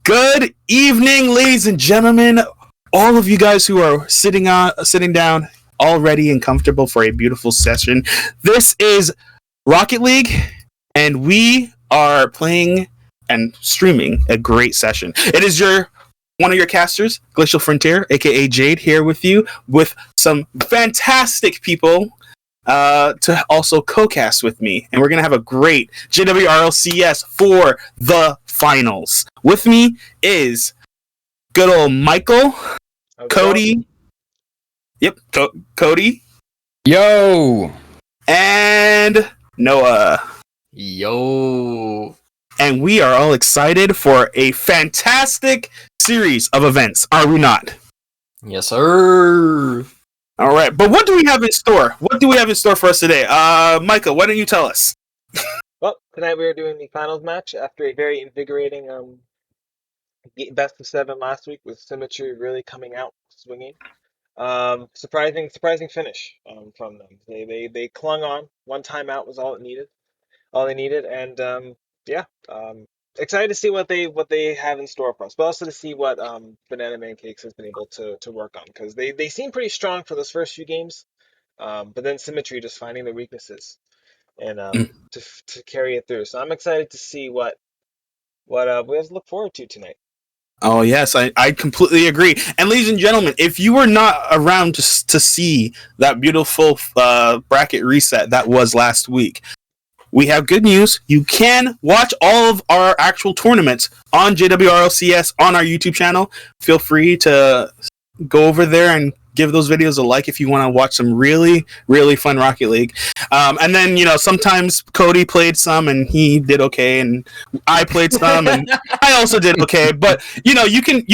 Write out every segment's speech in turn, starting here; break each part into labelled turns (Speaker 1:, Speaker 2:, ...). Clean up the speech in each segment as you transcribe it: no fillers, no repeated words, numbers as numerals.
Speaker 1: Good evening, ladies and gentlemen. All of you guys who are sitting down, all ready and comfortable for a beautiful session. This is Rocket League, and we are playing and streaming a great session. It is one of your casters, Glacial Frontier, aka Jade, here with you with some fantastic people to also co-cast with me, and we're gonna have a great JWRLCS for the finals. With me is good old Michael, Cody. Yep, Cody.
Speaker 2: Yo.
Speaker 1: And Noah.
Speaker 3: Yo.
Speaker 1: And we are all excited for a fantastic series of events, are we not?
Speaker 3: Yes, sir.
Speaker 1: All right, but what do we have in store? What do we have in store for us today? Michael, why don't you tell us?
Speaker 4: Well, tonight we are doing the finals match after a very invigorating best of 7 last week with Symmetry really coming out swinging. Surprising finish from them. They clung on. One timeout was all they needed, and excited to see what they have in store for us, but also to see what Banana Mancakes has been able to work on, because they seem pretty strong for those first few games, but then Symmetry just finding their weaknesses and to carry it through. So I'm excited to see what we have to look forward to tonight.
Speaker 1: Oh, yes, I completely agree. And ladies and gentlemen, if you were not around to see that beautiful bracket reset that was last week, we have good news. You can watch all of our actual tournaments on JWRLCS on our YouTube channel. Feel free to go over there and give those videos a like if you want to watch some really, really fun Rocket League. And then, sometimes Cody played some and he did okay, and I played some and I also did okay. But, you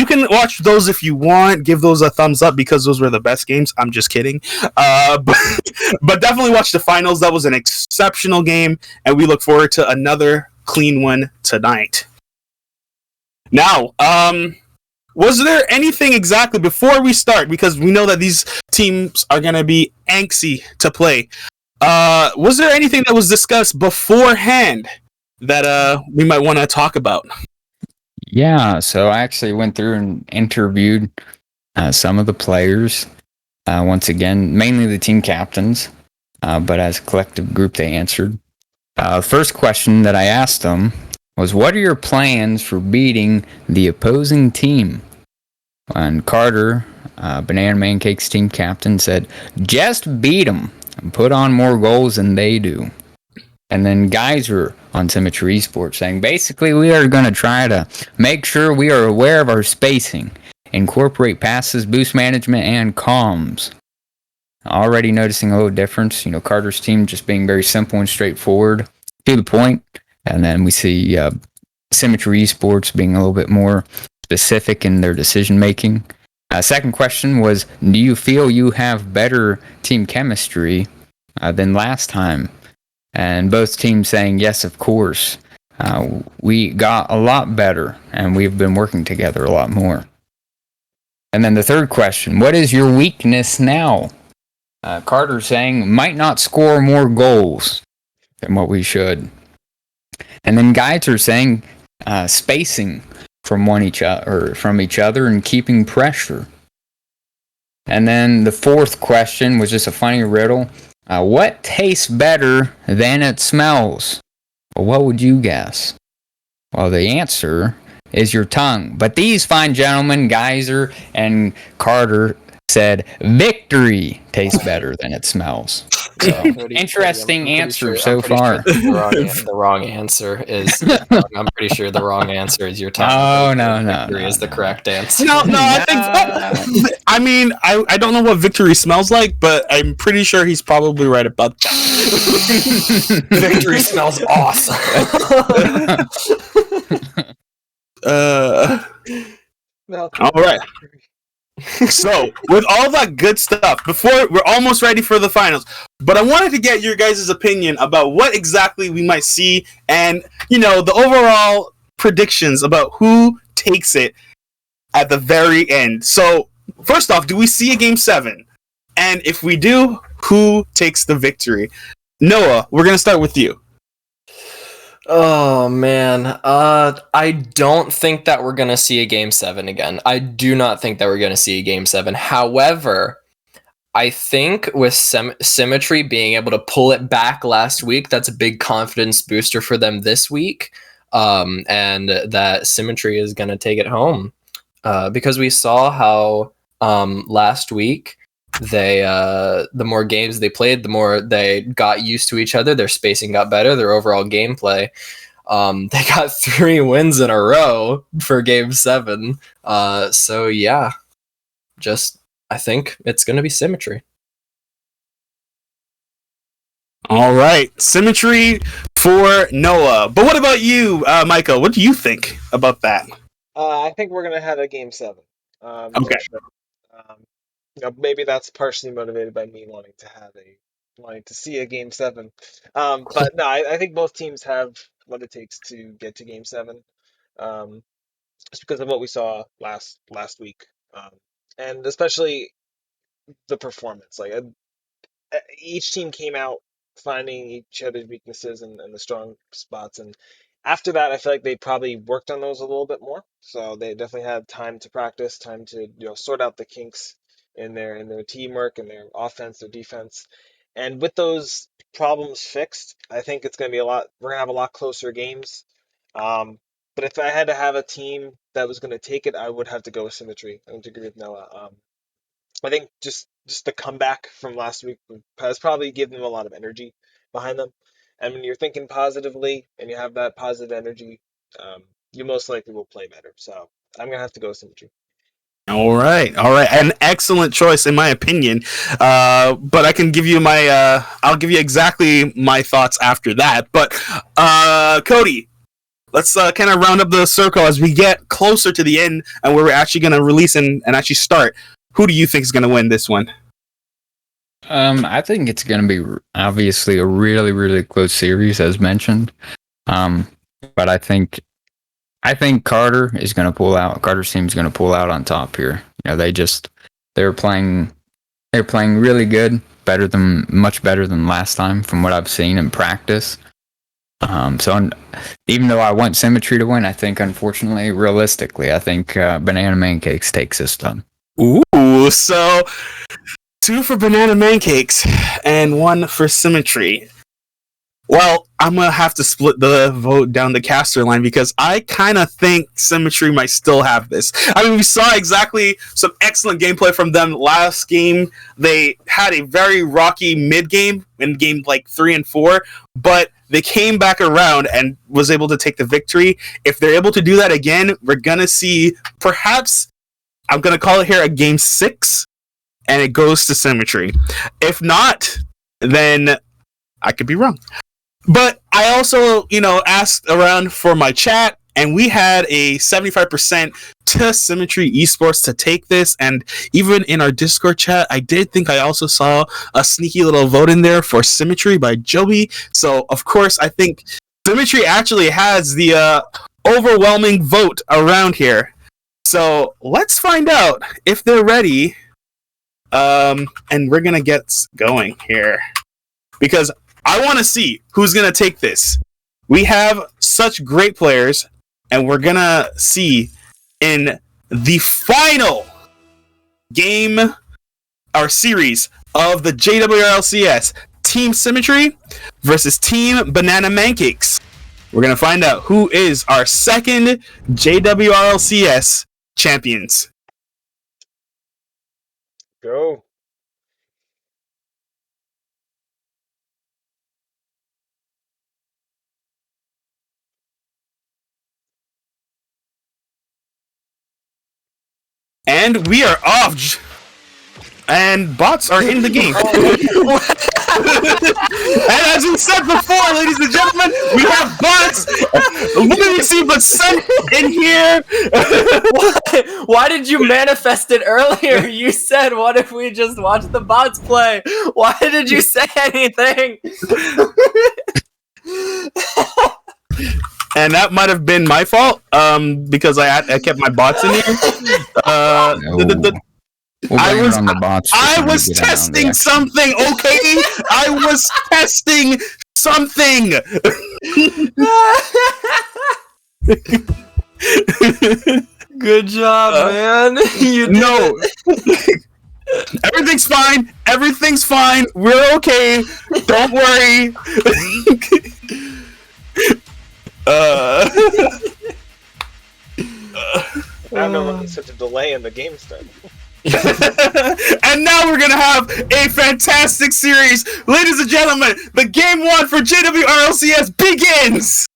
Speaker 1: can watch those if you want. Give those a thumbs up because those were the best games. I'm just kidding. But definitely watch the finals. That was an exceptional game, and we look forward to another clean one tonight. Now, was there anything exactly before we start, because we know that these teams are going to be antsy to play? Was there anything that was discussed beforehand that we might want to talk about?
Speaker 2: Yeah, so I actually went through and interviewed some of the players. Once again, mainly the team captains, but as a collective group, they answered. First question that I asked them was, what are your plans for beating the opposing team? And Carter, Banana Mancakes team captain, said, just beat them and put on more goals than they do. And then Geyser on Symmetry Esports saying, basically, we are going to try to make sure we are aware of our spacing, incorporate passes, boost management, and comms. Already noticing a little difference. Carter's team just being very simple and straightforward, to the point. And then we see Symmetry Esports being a little bit more specific in their decision making. Second question was, do you feel you have better team chemistry than last time? And both teams saying yes, of course. We got a lot better, and we've been working together a lot more. And then the third question, what is your weakness now? Carter saying, might not score more goals than what we should. And then Geyser saying, spacing from each other and keeping pressure. And then the fourth question was just a funny riddle. What tastes better than it smells? Well, what would you guess? Well, the answer is your tongue. But these fine gentlemen, Geyser and Carter, said victory tastes better than it smells. So, interesting answer so far.
Speaker 3: The wrong answer is. I'm pretty sure the wrong answer is your tongue.
Speaker 2: No.
Speaker 3: Victory is the correct answer.
Speaker 1: No, I think. I mean, I don't know what victory smells like, but I'm pretty sure he's probably right about that.
Speaker 3: Victory smells awesome.
Speaker 1: All right. So, with all that good stuff, before we're almost ready for the finals, but I wanted to get your guys' opinion about what exactly we might see, and the overall predictions about who takes it at the very end. So, first off, do we see a Game 7? And if we do, who takes the victory? Noah, we're going to start with you.
Speaker 3: Oh man, I don't think that we're gonna see a game 7 again. I do not think that we're gonna see a game 7. However, I think with Symmetry being able to pull it back last week, that's a big confidence booster for them this week. And that Symmetry is gonna take it home. Because we saw how last week the more games they played, the more they got used to each other. Their spacing got better. Their overall gameplay. They got 3 wins in a row for Game 7. So yeah, I think it's going to be Symmetry.
Speaker 1: All right, Symmetry for Noah. But what about you, Micah? What do you think about that?
Speaker 4: I think we're gonna have a game 7.
Speaker 1: Okay.
Speaker 4: For sure. Maybe that's partially motivated by me wanting to see a game 7. But no, I think both teams have what it takes to get to game 7. Um, just because of what we saw last week, and especially the performance. Like each team came out finding each other's weaknesses and the strong spots, and after that, I feel like they probably worked on those a little bit more. So they definitely had time to practice, time to sort out the kinks in their teamwork and their offense, their defense, and with those problems fixed, I think it's going to be a lot. We're going to have a lot closer games. But if I had to have a team that was going to take it, I would have to go with Symmetry. I would agree with Noah. I think just the comeback from last week has probably given them a lot of energy behind them. And when you're thinking positively and you have that positive energy, you most likely will play better. So I'm gonna have to go Symmetry.
Speaker 1: All right, an excellent choice in my opinion. But I can give you I'll give you exactly my thoughts after that. But Cody, let's kind of round up the circle as we get closer to the end and where we're actually going to release and actually start. Who do you think is going to win this one?
Speaker 2: I think it's going to be obviously a really, really close series, as mentioned. But I think Carter is going to pull out. Carter's team is going to pull out on top here. They're playing really good, much better than last time from what I've seen in practice. So even though I want Symmetry to win, I think unfortunately, realistically, I think Banana Mancakes takes this done.
Speaker 1: Ooh, so 2 for Banana Mancakes and 1 for Symmetry. Well, I'm going to have to split the vote down the caster line because I kind of think Symmetry might still have this. I mean, we saw exactly some excellent gameplay from them last game. They had a very rocky mid-game in game like 3 and 4, but they came back around and was able to take the victory. If they're able to do that again, we're going to see perhaps, I'm going to call it here a game 6, and it goes to Symmetry. If not, then I could be wrong. But I also, asked around for my chat, and we had a 75% to Symmetry Esports to take this. And even in our Discord chat, I did think I also saw a sneaky little vote in there for Symmetry by Joey. So, of course, I think Symmetry actually has the overwhelming vote around here. So let's find out if they're ready. And we're going to get going here. Because I want to see who's going to take this. We have such great players, and we're going to see in the final game, our series of the JWRLCS, Team Symmetry versus Team Banana Mancakes. We're going to find out who is our second JWRLCS champions.
Speaker 4: Go.
Speaker 1: And we are off. And bots are in the game. And as we said before, ladies and gentlemen, we have bots. Literally see but sent in here.
Speaker 3: Why did you manifest it earlier? You said, what if we just watch the bots play? Why did you say anything?
Speaker 1: And that might have been my fault, because I kept my bots in here.
Speaker 2: We'll blame it on the bots.
Speaker 1: I was testing something, okay? I was testing something.
Speaker 3: Good job, man. You did
Speaker 1: No. Everything's fine. Everything's fine. We're okay. Don't worry.
Speaker 4: I don't know why there's such a delay in the game start.
Speaker 1: And now we're gonna have a fantastic series, ladies and gentlemen. The game 1 for JWRLCS begins.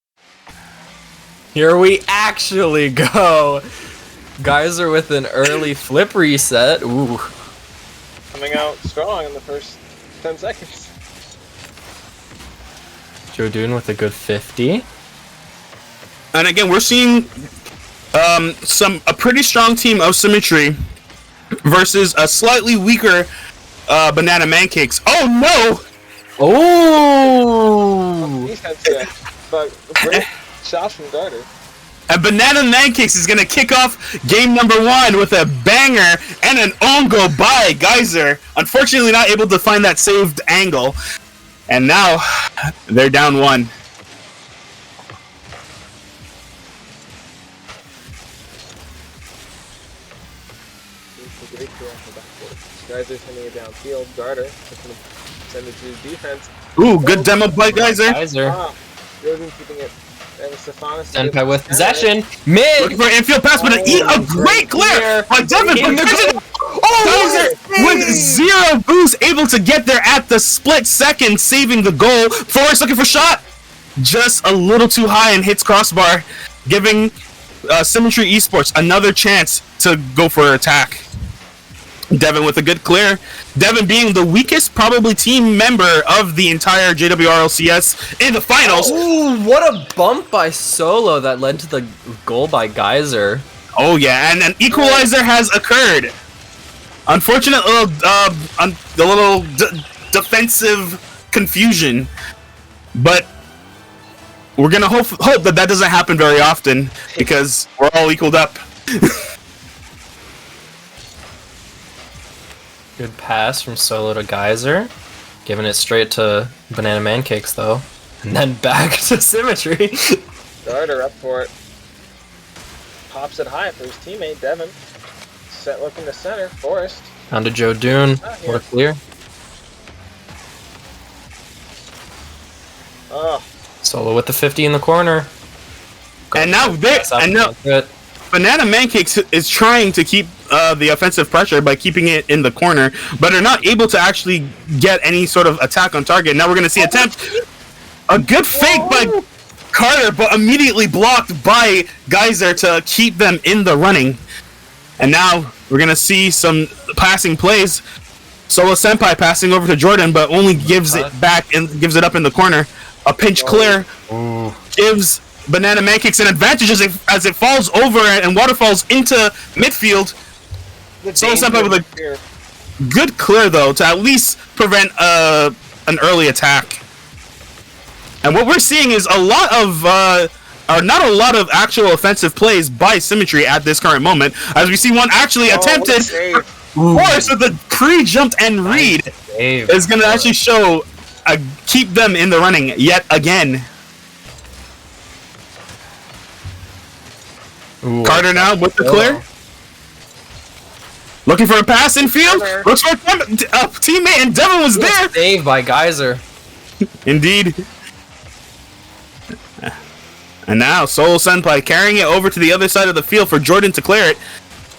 Speaker 3: Here we actually go. Geyser with an early flip reset. Ooh.
Speaker 4: Coming out strong in the first 10 seconds.
Speaker 3: JWRLCS with a good 50.
Speaker 1: And again, we're seeing a pretty strong team of Symmetry versus a slightly weaker Banana Mancakes. Oh no!
Speaker 3: Oh!
Speaker 4: Defense there, but great shot from Darter.
Speaker 1: And Banana Mancakes is going to kick off game number 1 with a banger and an own goal by Geyser. Unfortunately, not able to find that saved angle. And now, they're down 1.
Speaker 4: Great clear off the backboard. Geyser sending it downfield. Darter just going to send it to defense.
Speaker 1: Ooh, good demo by Geyser.
Speaker 4: Jordan keeping it. And Stephanas.
Speaker 3: Senpai with possession. Mid.
Speaker 1: Looking for an infield pass, but a great clear by Devon. Geyser with 0 boost, able to get there at the split second, saving the goal. Forrest looking for shot. Just a little too high and hits crossbar, giving Symmetry Esports another chance to go for an attack. Devon with a good clear. Devon being the weakest probably team member of the entire JWRLCS in the finals.
Speaker 3: Ooh, what a bump by Solo that led to the goal by Geyser.
Speaker 1: Oh yeah, and an equalizer has occurred. Unfortunate little defensive confusion, but we're gonna hope that doesn't happen very often because we're all equaled up.
Speaker 3: Good pass from Solo to Geyser. Giving it straight to Banana Mancakes, though. And then back to Symmetry.
Speaker 4: Darter up for it. Pops it high for his teammate, Devon. Set looking to center. Forrest.
Speaker 3: Down to JWRLCS. What a clear.
Speaker 4: Oh.
Speaker 3: Solo with the 50 in the corner.
Speaker 1: And now Banana Mancakes is trying to keep the offensive pressure by keeping it in the corner, but are not able to actually get any sort of attack on target. Now we're going to see attempt. A good fake by Carter, but immediately blocked by Geyser to keep them in the running. And now we're going to see some passing plays. Solo Senpai passing over to Jordan, but only gives it back and gives it up in the corner. A pinch clear gives Banana Mancakes an advantage as it falls over and waterfalls into midfield. Solo Senpai with a good clear, though, to at least prevent an early attack. And what we're seeing is not a lot of actual offensive plays by Symmetry at this current moment, as we see one actually attempted. Forrest with the pre-jumped and read is going to actually keep them in the running yet again.
Speaker 3: Ooh,
Speaker 1: Carter now with the clear. Looking for a pass in field. Looks for a teammate, and Devon was there.
Speaker 3: Saved by Geyser.
Speaker 1: Indeed. And now Solo Senpai carrying it over to the other side of the field for Jordan to clear it.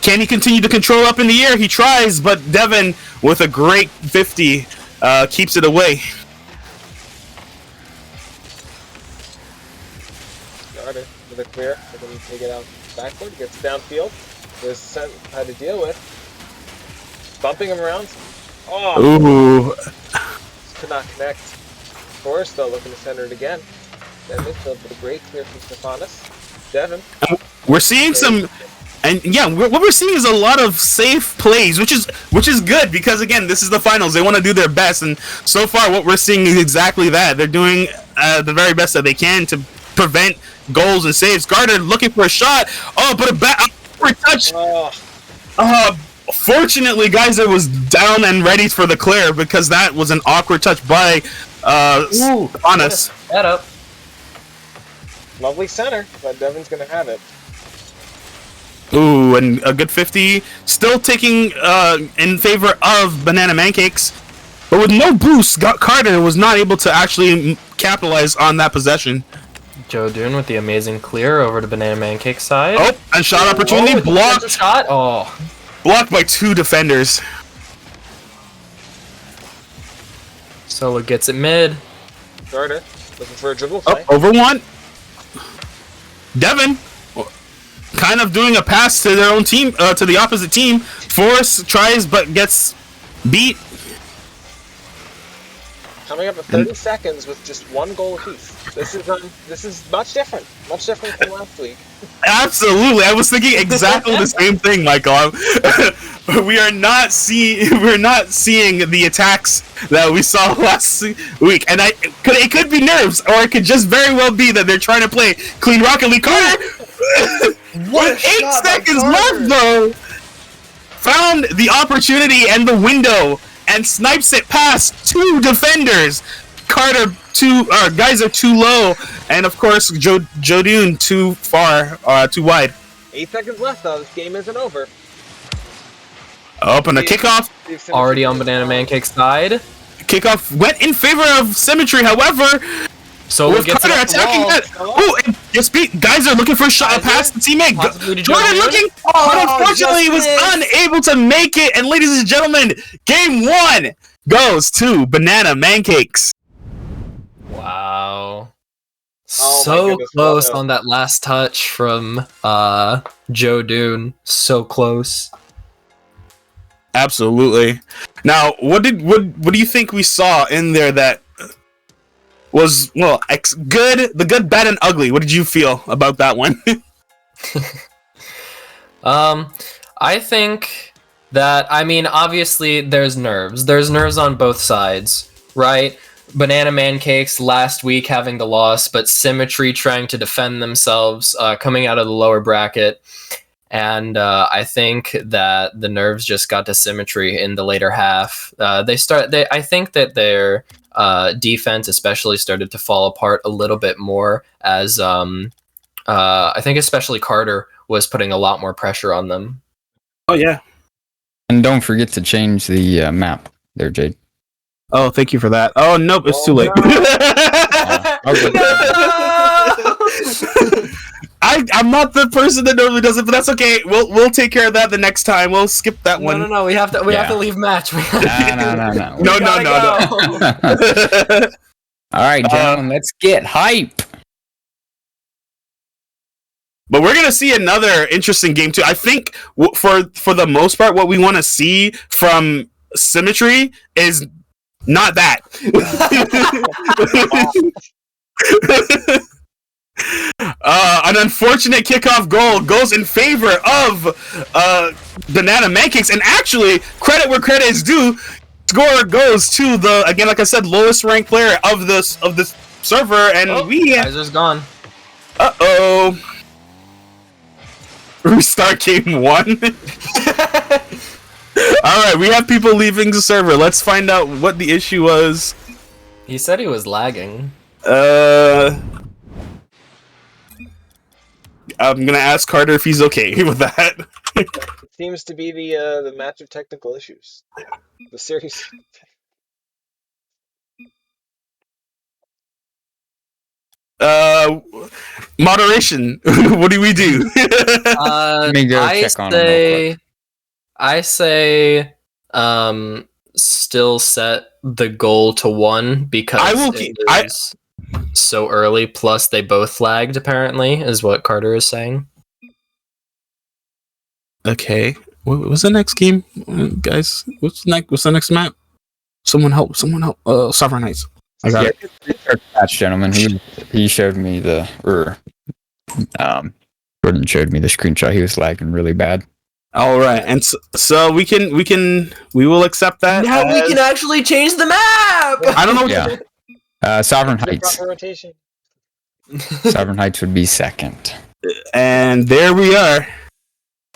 Speaker 1: Can he continue to control up in the air? He tries, but Devon with a great 50 keeps it away.
Speaker 4: Darter with a clear. They're going to take it out backward. Gets downfield. There's Senpai to deal with. Bumping him around. Oh!
Speaker 1: Ooh.
Speaker 4: Could not connect. Forrest though looking to center it again. Then midfield with a great clear from Stephanas. Devon.
Speaker 1: We're seeing some, and yeah, what we're seeing is a lot of safe plays, which is good because again, this is the finals. They want to do their best, and so far, what we're seeing is exactly that. They're doing the very best that they can to prevent goals and saves. Carter looking for a shot. Oh, but a touch. Fortunately, Geyser was down and ready for the clear because that was an awkward touch by Stephanas.
Speaker 3: That up.
Speaker 4: Lovely center, but Devon's gonna have it.
Speaker 1: Ooh, and a good 50. Still taking in favor of Banana Mancakes. But with no boost, Carter was not able to actually capitalize on that possession.
Speaker 3: JWRLCS with the amazing clear over to Banana Mancake side.
Speaker 1: Oh, and shot opportunity blocked.
Speaker 3: Shot. Oh.
Speaker 1: Blocked by 2 defenders.
Speaker 3: Solo gets it mid.
Speaker 4: Carter looking for a dribble
Speaker 1: Oh,
Speaker 4: play.
Speaker 1: over 1. Devon kind of doing a pass to their own team, to the opposite team. Forrest tries but gets beat.
Speaker 4: Coming up at 30 seconds with just 1 goal apiece. This is much different from last week.
Speaker 1: Absolutely, I was thinking exactly the same thing, Michael. We're not seeing the attacks that we saw last week, and it could be nerves, or it could just very well be that they're trying to play clean Rocket League. Carter, with 8 seconds left, though, found the opportunity and the window and snipes it past 2 defenders. Carter Geyser too low, and of course JWRLCS too far, too wide.
Speaker 4: 8 seconds left though. This game isn't over.
Speaker 1: Up and a kickoff.
Speaker 3: Already on Banana Mancake's side.
Speaker 1: Kickoff went in favor of Symmetry, however,
Speaker 3: So
Speaker 1: with Carter attacking that. Oh, and just beat Geyser looking for a shot past the teammate. Jordan looking, but unfortunately he was unable to make it. And ladies and gentlemen, game 1 goes to Banana Mancakes.
Speaker 3: Wow.
Speaker 4: Oh
Speaker 3: So
Speaker 4: goodness,
Speaker 3: close
Speaker 4: what a-
Speaker 3: on that last touch from JWRLCS. So close.
Speaker 1: Absolutely. Now, what do you think we saw in there that was good, the good, bad, and ugly? What did you feel about that one?
Speaker 3: I think that, I mean, obviously there's nerves. There's nerves on both sides, right? Banana Mancakes last week having the loss, but Symmetry trying to defend themselves, coming out of the lower bracket. And I think that the nerves just got to Symmetry in the later half. I think that their defense especially started to fall apart a little bit more as I think especially Carter was putting a lot more pressure on them.
Speaker 1: Oh yeah.
Speaker 2: And don't forget to change the map there, Jade.
Speaker 1: Oh, thank you for that. Oh nope, it's too late. I'm not the person that normally does it, but that's okay. We'll take care of that the next time. We'll skip that one.
Speaker 3: No. We have to leave match.
Speaker 2: No.
Speaker 1: No.
Speaker 2: All right, gentlemen, let's get hype.
Speaker 1: But we're gonna see another interesting game too. I think for the most part, what we want to see from Symmetry is not that. An unfortunate kickoff goal goes in favor of Banana Mancakes, and actually, credit where credit is due. Score goes to the, again, like I said, lowest ranked player of this server, and
Speaker 3: Geyser's gone.
Speaker 1: Restart game 1. Alright, we have people leaving the server. Let's find out what the issue was.
Speaker 3: He said he was lagging.
Speaker 1: I'm gonna ask Carter if he's okay with that.
Speaker 4: It seems to be the match of technical issues. The series.
Speaker 1: Moderation. What do we do?
Speaker 2: Let me go check on him real quick.
Speaker 3: I say, still set the goal to 1 because it is so early. Plus, they both flagged. Apparently, is what Carter is saying.
Speaker 1: Okay. What was the next game, guys? What's the next map? Someone help! Sovereign Heights. I got it.
Speaker 2: Match, gentlemen. He showed me Jordan showed me the screenshot. He was lagging really bad.
Speaker 1: All right, and so we will accept that.
Speaker 3: Now we can actually change the map.
Speaker 1: I don't know.
Speaker 2: Yeah. Sovereign Heights.
Speaker 4: Rotation.
Speaker 2: Sovereign Heights would be second.
Speaker 1: And there we are.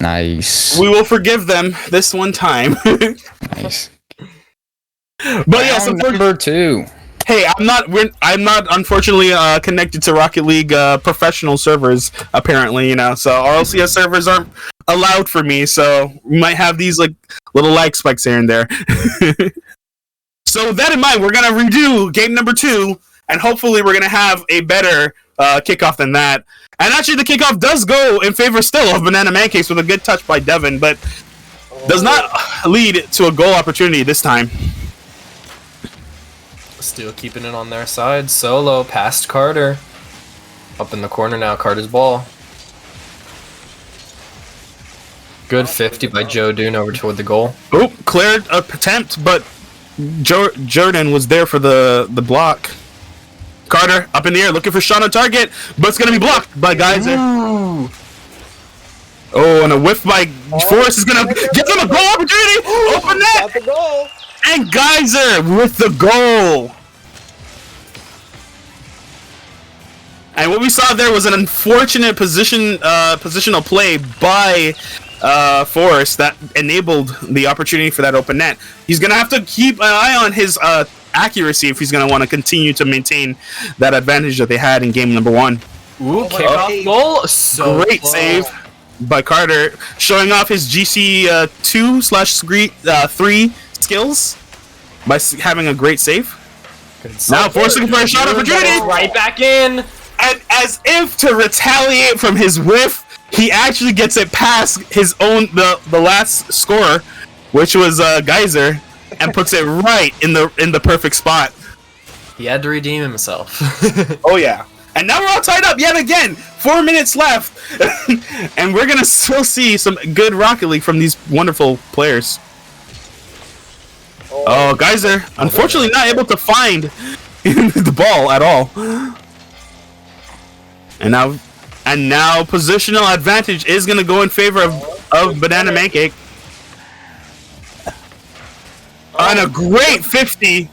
Speaker 2: Nice.
Speaker 1: We will forgive them this one time.
Speaker 2: Nice.
Speaker 1: But yeah, so
Speaker 2: number 2.
Speaker 1: hey, I'm not unfortunately connected to Rocket League professional servers apparently, you know. So RLCS servers aren't allowed for me, so we might have these like little lag spikes here and there. So with that in mind, we're gonna redo game number 2, and hopefully we're gonna have a better kickoff than that. And actually, the kickoff does go in favor still of Banana Mancakes with a good touch by Devon, but does not lead to a goal opportunity this time.
Speaker 3: Still keeping it on their side. Solo past Carter. Up in the corner now, Carter's ball. Good 50 by Joe Dune over toward the goal.
Speaker 1: Oh, cleared a attempt, but Jordan was there for the block. Carter up in the air looking for shot on target, but it's going to be blocked by Geyser.
Speaker 3: Ooh.
Speaker 1: Oh, and a whiff by Forrest is going to give them a goal opportunity. Open net.
Speaker 4: Got the goal.
Speaker 1: And Geyser with the goal. And what we saw there was an unfortunate positional play by Forrest that enabled the opportunity for that open net. He's going to have to keep an eye on his accuracy if he's going to want to continue to maintain that advantage that they had in game number 1.
Speaker 3: Ooh, kickoff goal. So
Speaker 1: great
Speaker 3: close.
Speaker 1: save by Carter, showing off his GC 2/3 skills by having a great save. Now Forrest looking for a shot opportunity.
Speaker 3: Right back in.
Speaker 1: And as if to retaliate from his whiff, he actually gets it past his own the last scorer, which was Geyser, and puts it right in the perfect spot.
Speaker 3: He had to redeem himself.
Speaker 1: Oh yeah. And now we're all tied up yet again. 4 minutes left, and we're gonna still see some good Rocket League from these wonderful players. Oh, Geyser, unfortunately not able to find the ball at all. And now positional advantage is gonna go in favor of Banana Mancake. On a great 50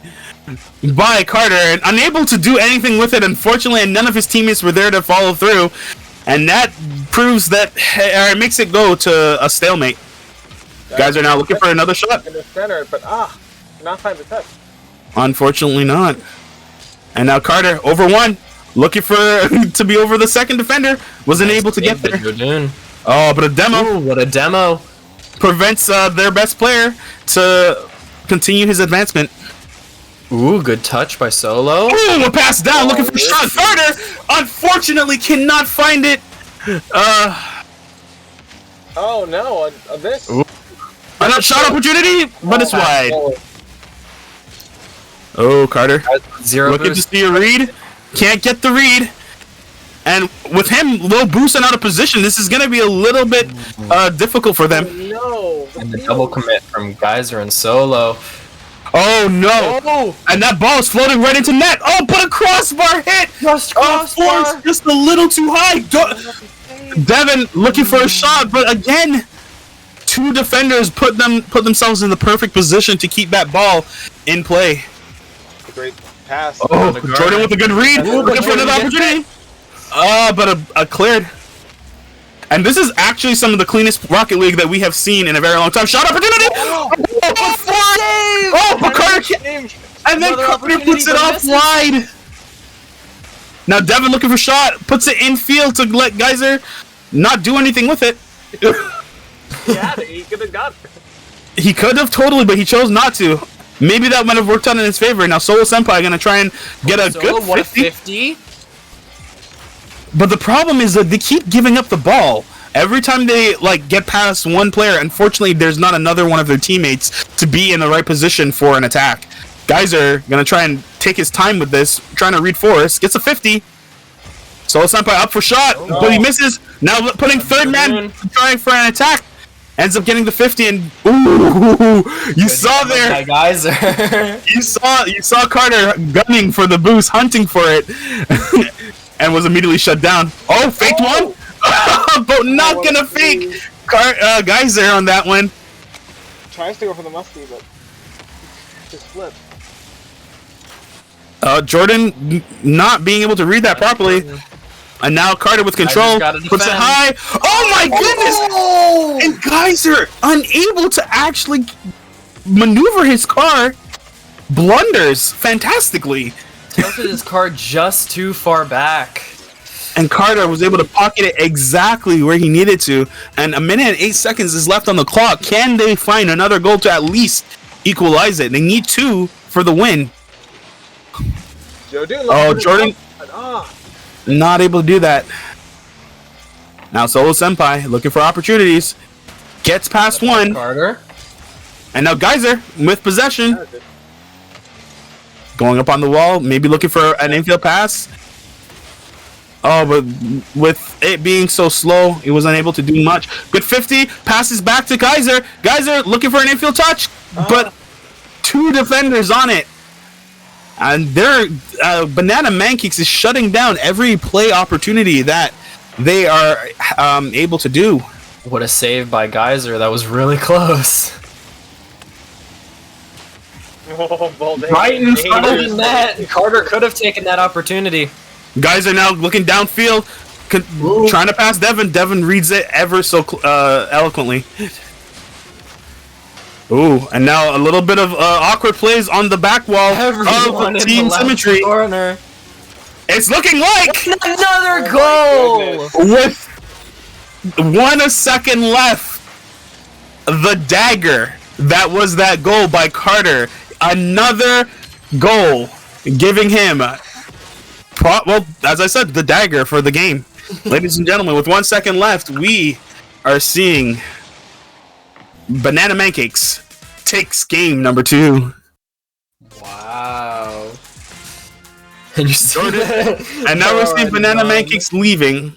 Speaker 1: by Carter, and unable to do anything with it, unfortunately, and none of his teammates were there to follow through. And that proves that, or it makes it go to a stalemate. Guys are now looking for another shot.
Speaker 4: In the center, but not find the touch.
Speaker 1: Unfortunately not. And now Carter, over 1, looking for to be over the second defender, wasn't able to get there. Oh, but a demo.
Speaker 3: Ooh, what a demo.
Speaker 1: Prevents their best player to continue his advancement.
Speaker 3: Ooh, good touch by Solo.
Speaker 1: Ooh, a pass down, looking for a shot. Carter, unfortunately, cannot find it.
Speaker 4: Oh no, this.
Speaker 1: Another shot opportunity, but it's wide. Oh, Carter.
Speaker 3: Zero
Speaker 1: Looking
Speaker 3: boost.
Speaker 1: to see a read. Can't get the read. And with him low boosting out of position, this is going to be a little bit difficult for them.
Speaker 4: No.
Speaker 3: And the double commit from Geyser and Solo.
Speaker 1: Oh, no.
Speaker 3: Oh,
Speaker 1: And that ball is floating right into net. Oh, but a crossbar hit.
Speaker 3: just
Speaker 1: Force
Speaker 3: crossbar.
Speaker 1: just a little too high. Devon looking for a shot, but again, 2 defenders put themselves in the perfect position to keep that ball in play.
Speaker 4: Great pass.
Speaker 1: Oh, Jordan with a good read.
Speaker 3: Ooh,
Speaker 1: Looking for another opportunity. But a cleared. And this is actually some of the cleanest Rocket League that we have seen in a very long time. Shot opportunity! Oh, but Carter and then Carter puts it off wide. Now Devon looking for shot, puts it in field to let Geyser not do anything with it.
Speaker 4: Yeah, he could have got it.
Speaker 1: He could have totally, but he chose not to. Maybe that might have worked out in his favor. Now Solo Senpai gonna try and get a good 50. But the problem is that they keep giving up the ball. Every time they get past one player, unfortunately there's not another one of their teammates to be in the right position for an attack. Geyser gonna try and take his time with this, trying to read Forrest, gets a 50. Solo Senpai up for shot, but he misses. Now putting third man trying for an attack. Ends up getting the 50, and ooh, you saw there.
Speaker 3: Geyser.
Speaker 1: You saw Carter gunning for the boost, hunting for it, and was immediately shut down. Oh, faked one, but not gonna fake Geyser on that one.
Speaker 4: Tries to go for the musty, but just flipped.
Speaker 1: Jordan not being able to read that properly. And now Carter with control
Speaker 3: gotta
Speaker 1: puts it
Speaker 3: defend.
Speaker 1: high. Oh my goodness! And Geyser, unable to actually maneuver his car, blunders fantastically.
Speaker 3: Tilted his car just too far back.
Speaker 1: And Carter was able to pocket it exactly where he needed to. And 1:08 is left on the clock. Can they find another goal to at least equalize it? They need 2 for the win. Oh, Jordan not able to do that. Now Solo Senpai looking for opportunities. Gets past one.
Speaker 3: Carter.
Speaker 1: And now Geyser with possession. Going up on the wall, maybe looking for an infield pass. Oh, but with it being so slow, he was unable to do much. Good 50, passes back to Geyser. Geyser looking for an infield touch, but 2 defenders on it. And their Banana Mancakes is shutting down every play opportunity that they are able to do.
Speaker 3: What a save by Geyser. That was really close.
Speaker 1: Right in front of
Speaker 3: Other than that, Carter could have taken that opportunity.
Speaker 1: Geyser now looking downfield, trying to pass Devon. Devon reads it ever so eloquently. Ooh, and now a little bit of awkward plays on the back wall
Speaker 3: Everyone
Speaker 1: of
Speaker 3: in
Speaker 1: Team
Speaker 3: the left
Speaker 1: Symmetry.
Speaker 3: corner.
Speaker 1: It's looking like
Speaker 3: Another goal!
Speaker 1: with 1 second left, the dagger that was that goal by Carter. Another goal, giving him, well, as I said, the dagger for the game. Ladies and gentlemen, with 1 second left, we are seeing Banana Mancakes takes game number 2.
Speaker 3: Wow. And you see
Speaker 1: Jordan,
Speaker 3: that?
Speaker 1: and now we're seeing Banana Mancakes leaving.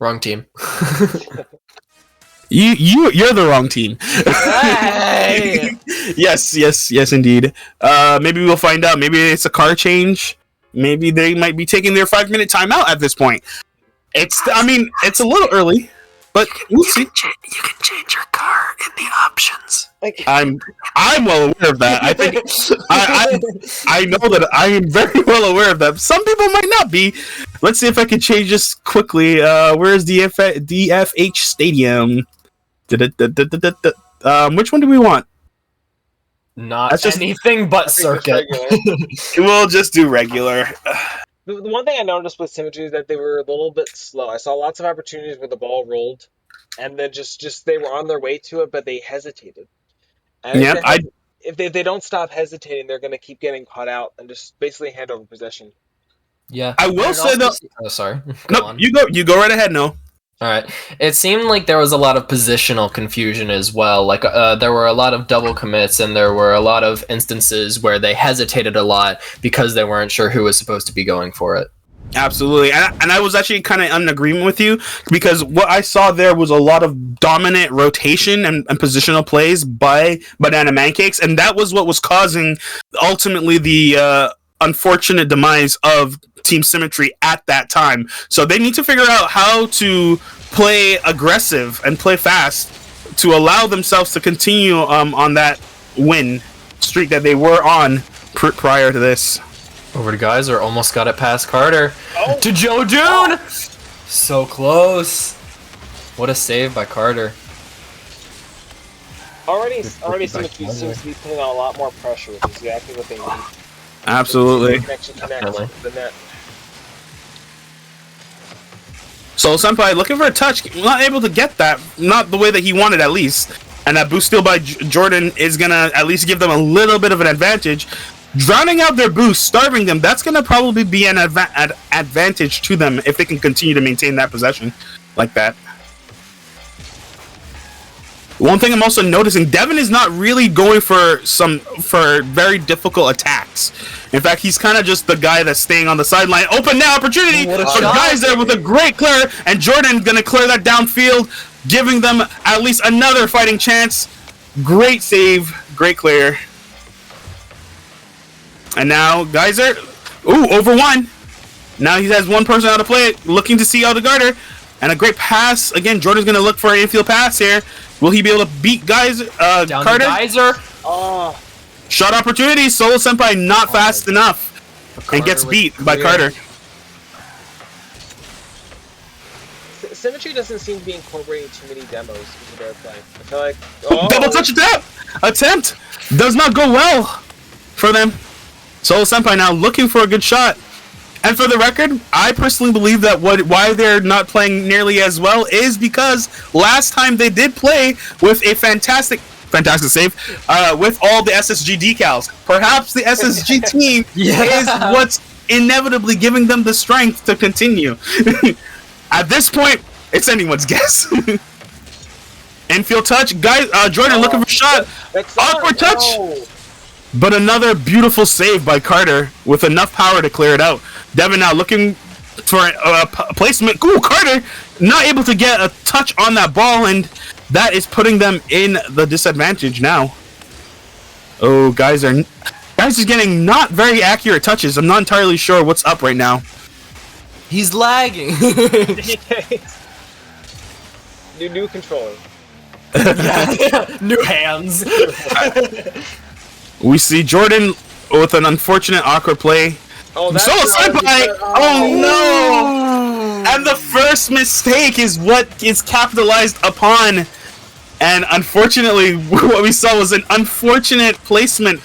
Speaker 3: Wrong team.
Speaker 1: You're the wrong team.
Speaker 3: Hey!
Speaker 1: yes, indeed. Maybe we'll find out. Maybe it's a car change. Maybe they might be taking their 5-minute timeout at this point. It's a little early, but we'll see.
Speaker 5: You can change your car in the options.
Speaker 1: I'm well aware of that. I think I know that I am very well aware of that. Some people might not be. Let's see if I can change this quickly. Where's DFH Stadium? Which one do we want?
Speaker 3: Not
Speaker 1: That's just-
Speaker 3: anything but circuit.
Speaker 1: We'll just do regular.
Speaker 4: The one thing I noticed with Symmetry is that they were a little bit slow. I saw lots of opportunities where the ball rolled, and then just they were on their way to it, but they hesitated. And
Speaker 1: Yeah,
Speaker 4: if they don't stop hesitating, they're going to keep getting caught out and just basically hand over possession.
Speaker 3: Yeah.
Speaker 1: I will say though.
Speaker 3: Oh, sorry. Go
Speaker 1: No,
Speaker 3: on.
Speaker 1: you go right ahead. No.
Speaker 3: All right. It seemed like there was a lot of positional confusion as well. Like there were a lot of double commits, and there were a lot of instances where they hesitated a lot because they weren't sure who was supposed to be going for it.
Speaker 1: Absolutely, and I was actually kind of in agreement with you because what I saw there was a lot of dominant rotation and positional plays by Banana Mancakes, and that was what was causing ultimately the unfortunate demise of Team Symmetry at that time. So they need to figure out how to play aggressive and play fast to allow themselves to continue on that win streak that they were on prior to this.
Speaker 3: Over to Geyser, almost got it past Carter. To Joe June! So close. What a save by Carter.
Speaker 4: Already Symmetry seems to be putting on a lot more pressure, which is exactly what they need.
Speaker 1: Absolutely.
Speaker 4: Connection
Speaker 3: Definitely.
Speaker 4: with the net.
Speaker 1: So Senpai looking for a touch, not able to get that, not the way that he wanted at least. And that boost steal by Jordan is gonna at least give them a little bit of an advantage. Drowning out their boost, starving them, that's gonna probably be an advantage to them if they can continue to maintain that possession like that. One thing I'm also noticing, Devon is not really going for very difficult attacks. In fact, he's kind of just the guy that's staying on the sideline. Open now opportunity
Speaker 3: What a
Speaker 1: for
Speaker 3: shot.
Speaker 1: Geyser with a great clear, and Jordan gonna clear that downfield, giving them at least another fighting chance. Great save, great clear. And now Geyser, over one. Now he has one person out of play, looking to see out the Garter, and a great pass. Again, Jordan's gonna look for an infield pass here. Will he be able to beat Geyser?
Speaker 3: Down
Speaker 1: Carter?
Speaker 3: to Geyser.
Speaker 4: Oh,
Speaker 1: Shot opportunity. Solo Senpai not fast enough, and gets
Speaker 3: Carter
Speaker 1: beat
Speaker 3: with
Speaker 1: by
Speaker 3: clear.
Speaker 1: Carter.
Speaker 4: Symmetry doesn't seem to be incorporating too many demos into their play. I feel like
Speaker 1: Double touch attempt does not go well for them. Solo Senpai now looking for a good shot. And for the record, I personally believe that why they're not playing nearly as well is because last time they did play with a fantastic save with all the SSG decals. Perhaps the SSG team is what's inevitably giving them the strength to continue. At this point, it's anyone's guess. Infield touch, guys. Jordan looking for a shot. Awkward touch, but another beautiful save by Carter with enough power to clear it out. Devon now looking for a placement. Ooh, Carter not able to get a touch on that ball, and that is putting them in the disadvantage now. Oh, Geyser is getting not very accurate touches. I'm not entirely sure what's up right now.
Speaker 3: He's lagging.
Speaker 4: New controller.
Speaker 3: New hands.
Speaker 1: We see Jordan with an unfortunate awkward play.
Speaker 4: Oh, that's
Speaker 1: Solo Senpai! Oh no! And the first mistake is what is capitalized upon. And unfortunately, what we saw was an unfortunate placement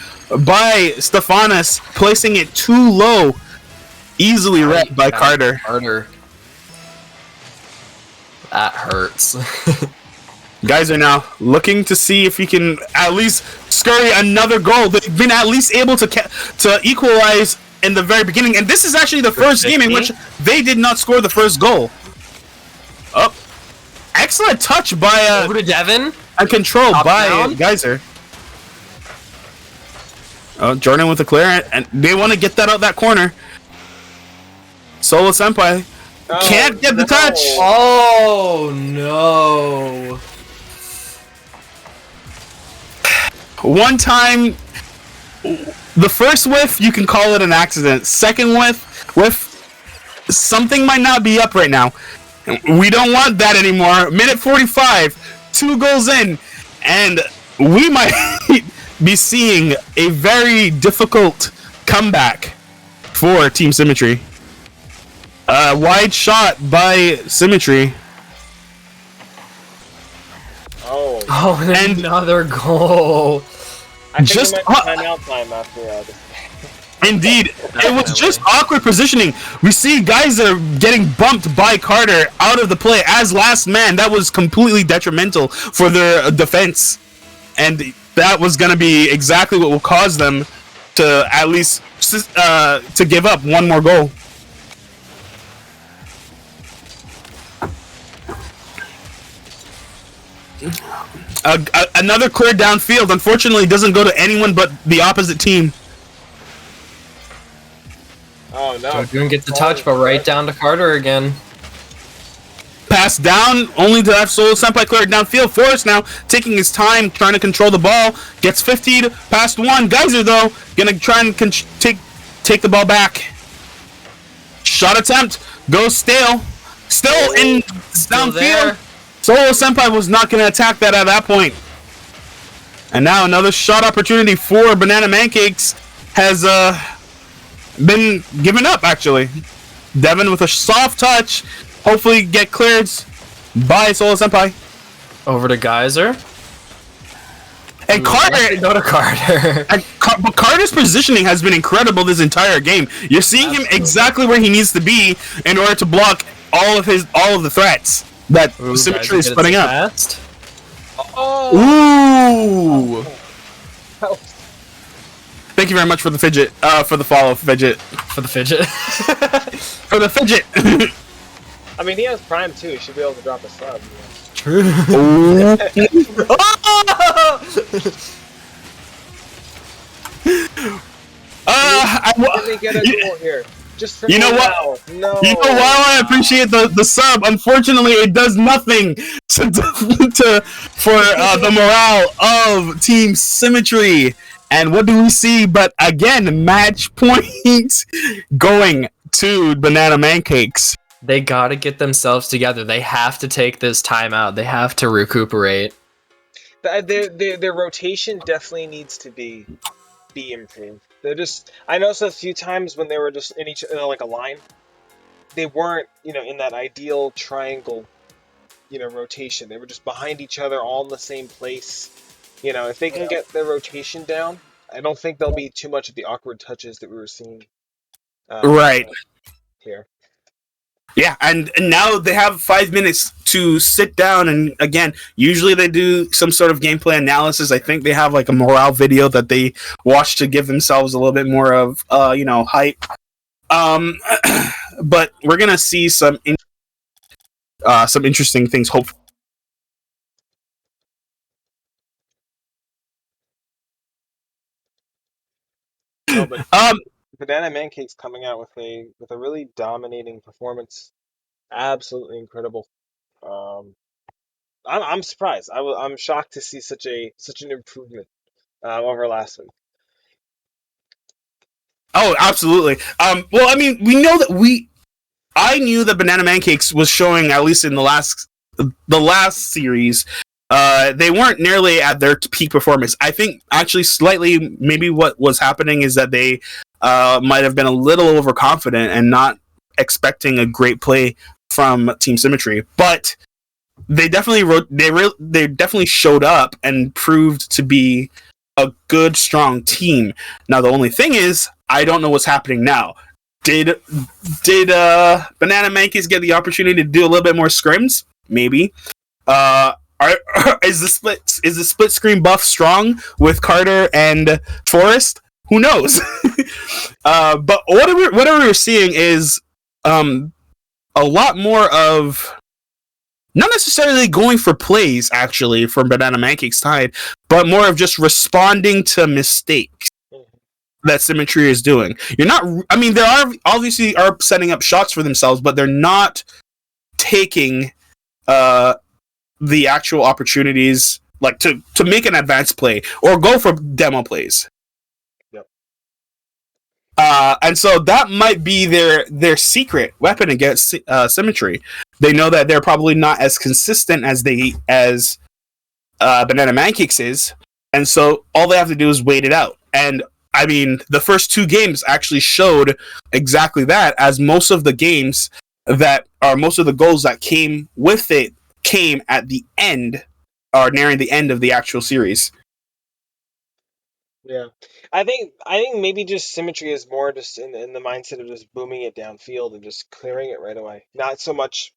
Speaker 1: by Stephanas, placing it too low. Easily read by Carter.
Speaker 3: That hurts.
Speaker 1: Guys are now looking to see if he can at least scurry another goal. They've been at least able to equalize in the very beginning, and this is actually the first game in which they did not score the first goal. Oh, excellent touch by
Speaker 3: over to Devon
Speaker 1: and control by
Speaker 3: down.
Speaker 1: Geyser. Oh, Jordan with the clear, and they want to get that out that corner. Solo Senpai can't get the touch.
Speaker 3: Oh no!
Speaker 1: One time, the first whiff, you can call it an accident. Second whiff, something might not be up right now. We don't want that anymore. Minute 45, 2 goals in, and we might be seeing a very difficult comeback for Team Symmetry. Wide shot by Symmetry.
Speaker 3: Oh, and another goal.
Speaker 4: I think
Speaker 1: just
Speaker 4: it might be timeout time after this.
Speaker 1: Indeed, it was just awkward positioning. We see Geyser getting bumped by Carter out of the play as last man. That was completely detrimental for their defense, and that was going to be exactly what will cause them to at least to give up one more goal. Another clear downfield. Unfortunately, doesn't go to anyone but the opposite team.
Speaker 4: Oh no!
Speaker 3: Didn't get the touch, but right down to Carter again.
Speaker 1: Pass down, only to have Solo Senpai clear it downfield. Forrest now taking his time, trying to control the ball. Gets 50 past one. Geyser though gonna try and take the ball back. Shot attempt goes stale. Still in downfield. Solo Senpai was not going to attack that at that point. And now another shot opportunity for Banana Mancakes has been given up, actually. Devon with a soft touch. Hopefully get cleared by Solo Senpai.
Speaker 3: Over to Geyser.
Speaker 1: And Carter...
Speaker 3: Go to Carter.
Speaker 1: But Carter's positioning has been incredible this entire game. You're seeing him exactly where he needs to be in order to block all of the threats that Symmetry is putting up.
Speaker 3: Fast.
Speaker 1: Ooh! Thank you very much for the fidget. For the follow, fidget.
Speaker 3: For the fidget.
Speaker 1: For the fidget.
Speaker 4: I mean, he has Prime too. He should be able to drop a sub.
Speaker 3: True.
Speaker 4: Let me get a goal here. Just for
Speaker 1: you know what?
Speaker 4: No.
Speaker 1: You know why I appreciate the sub. Unfortunately, it does nothing for the morale of Team Symmetry. And what do we see? But again, match point going to Banana Mancakes.
Speaker 3: They gotta get themselves together. They have to take this time out. They have to recuperate.
Speaker 4: Their rotation definitely needs to be improved. They're just, I noticed a few times when they were just in each like a line, they weren't, in that ideal triangle rotation. They were just behind each other, all in the same place. If they can get their rotation down, I don't think there'll be too much of the awkward touches that we were seeing.
Speaker 1: Right.
Speaker 4: Here.
Speaker 1: Yeah, and now they have 5 minutes to sit down, and again, usually they do some sort of gameplay analysis. I think they have like a morale video that they watch to give themselves a little bit more of hype. But we're gonna see some interesting things. Hopefully.
Speaker 4: No, but Banana Mancakes coming out with a really dominating performance, absolutely incredible. I'm surprised. I'm shocked to see such an improvement over last week.
Speaker 1: Oh, absolutely. Well, I mean, I knew that Banana Mancakes was showing, at least in the last series. They weren't nearly at their peak performance. I think actually slightly maybe what was happening is that they might have been a little overconfident and not expecting a great play from Team Symmetry, but they definitely showed up and proved to be a good, strong team. Now the only thing is, I don't know what's happening now. Did Banana Mancakes get the opportunity to do a little bit more scrims? Maybe. Is the split screen buff strong with Carter and Forrest? Who knows? But whatever we're seeing is a lot more of not necessarily going for plays actually from Banana Mancakes side, but more of just responding to mistakes that Symmetry is doing. You're not. I mean, they are obviously setting up shots for themselves, but they're not taking the actual opportunities like to make an advanced play or go for demo plays.
Speaker 4: Yep.
Speaker 1: And so that might be their secret weapon against Symmetry. They know that they're probably not as consistent as Banana Mancakes is, and so all they have to do is wait it out. And I mean, the first 2 games actually showed exactly that, as most of the goals that came with it came at the end, or nearing the end of the actual series.
Speaker 4: Yeah, I think maybe just Symmetry is more just in the mindset of just booming it downfield and just clearing it right away. Not so much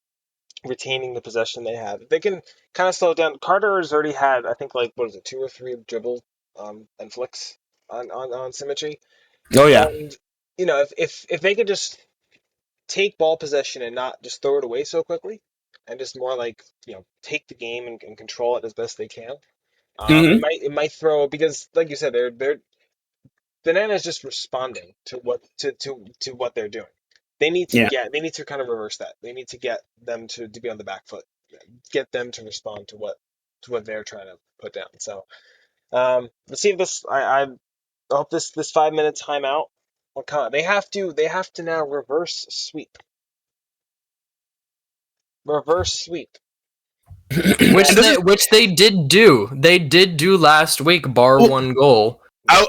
Speaker 4: retaining the possession they have. If they can kind of slow it down. Carter has already had, I think, like, what is it, 2 or 3 dribble and flicks on Symmetry.
Speaker 1: Oh yeah.
Speaker 4: And if they could just take ball possession and not just throw it away so quickly, and just more like take the game and control it as best they can. It might throw, because like you said, they're Banana's just responding to what they're doing. They need to kind of reverse that. They need to get them to be on the back foot, get them to respond to what they're trying to put down. So let's see if this. I hope this 5-minute timeout will come. They have to now reverse sweep. Reverse sweep.
Speaker 3: Which they did do. They did do last week, bar one goal.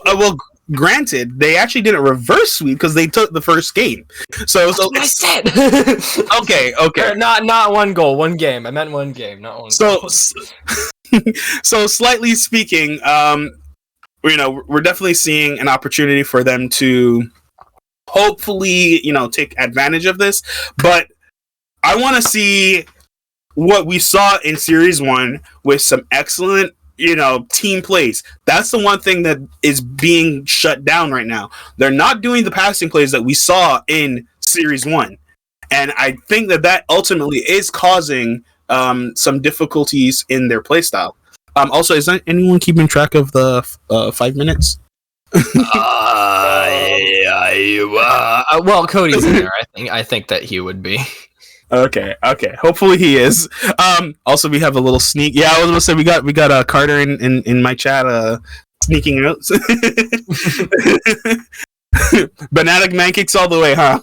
Speaker 1: Well, granted, they actually didn't reverse sweep because they took the first game. So
Speaker 3: I said.
Speaker 1: okay.
Speaker 3: Not one goal, one game. I meant one game, not one goal.
Speaker 1: So slightly speaking, we're definitely seeing an opportunity for them to hopefully, take advantage of this. But I want to see what we saw in Series 1 with some excellent, team plays. That's the one thing that is being shut down right now. They're not doing the passing plays that we saw in Series 1. And I think that ultimately is causing some difficulties in their playstyle. Also, is anyone keeping track of the 5 minutes?
Speaker 3: Well, Cody's in there. I think that he would be.
Speaker 1: Okay. Hopefully he is. Also, we have a little sneak. Yeah, I was gonna say we got Carter in my chat sneaking out. Banana Mancakes all the way, huh?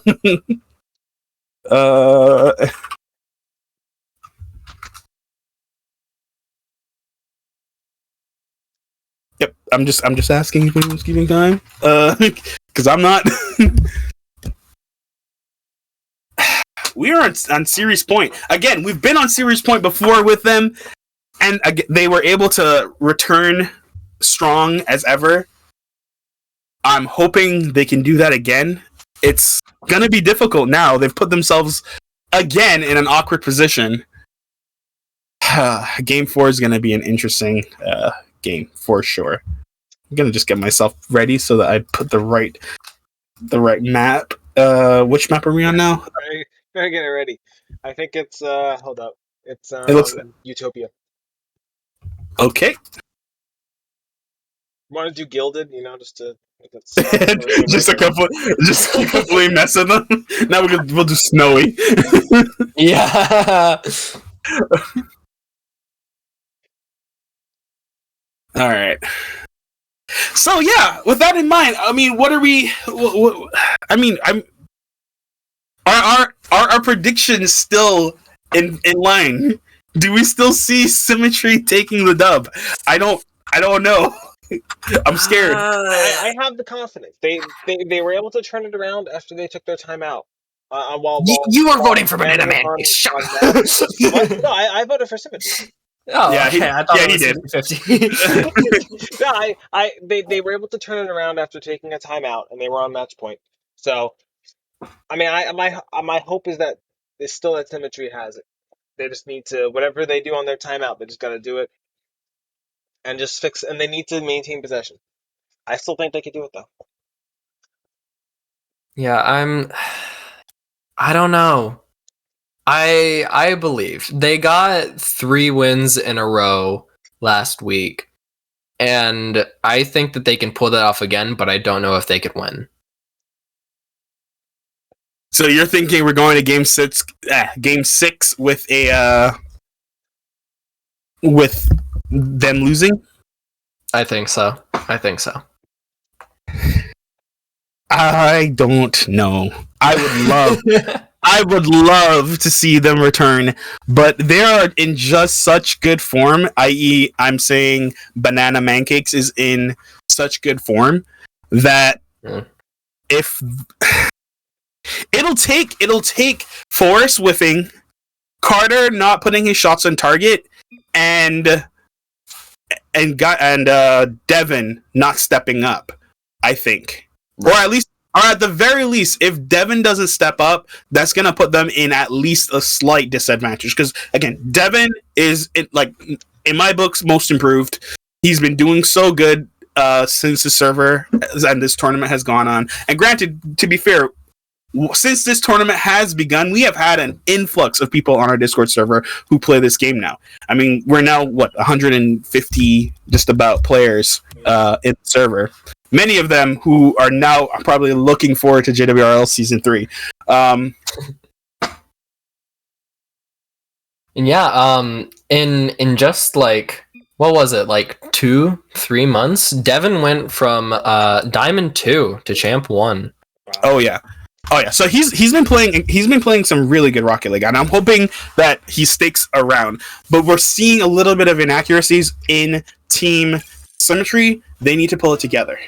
Speaker 1: Yep. I'm just asking if anyone's keeping time. Because I'm not. We are on Series Point. Again, we've been on Series Point before with them, and they were able to return strong as ever. I'm hoping they can do that again. It's going to be difficult now. They've put themselves again in an awkward position. Game 4 is going to be an interesting game for sure. I'm going to just get myself ready so that I put the right map. Which map are we on now?
Speaker 4: Gotta get it ready. I think it's hold up. It's
Speaker 1: It looks
Speaker 4: Utopia.
Speaker 1: okay.
Speaker 4: Want to do Gilded? You know, just to
Speaker 1: just completely messing them. Now we'll do Snowy.
Speaker 3: Yeah.
Speaker 1: All right. So yeah, with that in mind, I mean, what are we? I mean, are our predictions still in line? Do we still see Symmetry taking the dub? I don't know. I'm scared.
Speaker 4: I have the confidence. They were able to turn it around after they took their time out.
Speaker 3: You were voting for Banana Mancakes. Shut up.
Speaker 4: No, I voted for Symmetry.
Speaker 3: Oh,
Speaker 1: yeah,
Speaker 3: okay. I thought
Speaker 1: he
Speaker 3: it was
Speaker 1: did.
Speaker 3: 50.
Speaker 4: No, they were able to turn it around after taking a timeout, and they were on match point. So, I mean, my hope is that it's still that Symmetry has it. They just need to, whatever they do on their timeout, they just got to do it and just fix. And they need to maintain possession. I still think they could do it though.
Speaker 3: Yeah, I don't know. I believe they got 3 wins in a row last week, and I think that they can pull that off again, but I don't know if they could win.
Speaker 1: So you're thinking we're going to game 6 with a with them losing?
Speaker 3: I think so.
Speaker 1: I don't know. I would love to see them return, but they are in just such good form, i.e. I'm saying Banana Mancakes is in such good form that if it'll take Forrest whiffing, Carter not putting his shots on target, and Devon not stepping up, I think. Or at the very least, if Devon doesn't step up, that's going to put them in at least a slight disadvantage. Because, again, Devon is, in my books, most improved. He's been doing so good since the server and this tournament has gone on. And granted, to be fair, since this tournament has begun, we have had an influx of people on our Discord server who play this game now. I mean, we're now, 150 just about players in the server. Many of them who are now probably looking forward to JWRL Season 3.
Speaker 3: And yeah, in just what was it, 2-3 months, Devon went from Diamond 2 to Champ 1.
Speaker 1: Oh yeah. So he's been playing some really good Rocket League, and I'm hoping that he sticks around. But we're seeing a little bit of inaccuracies in Team Symmetry. They need to pull it together.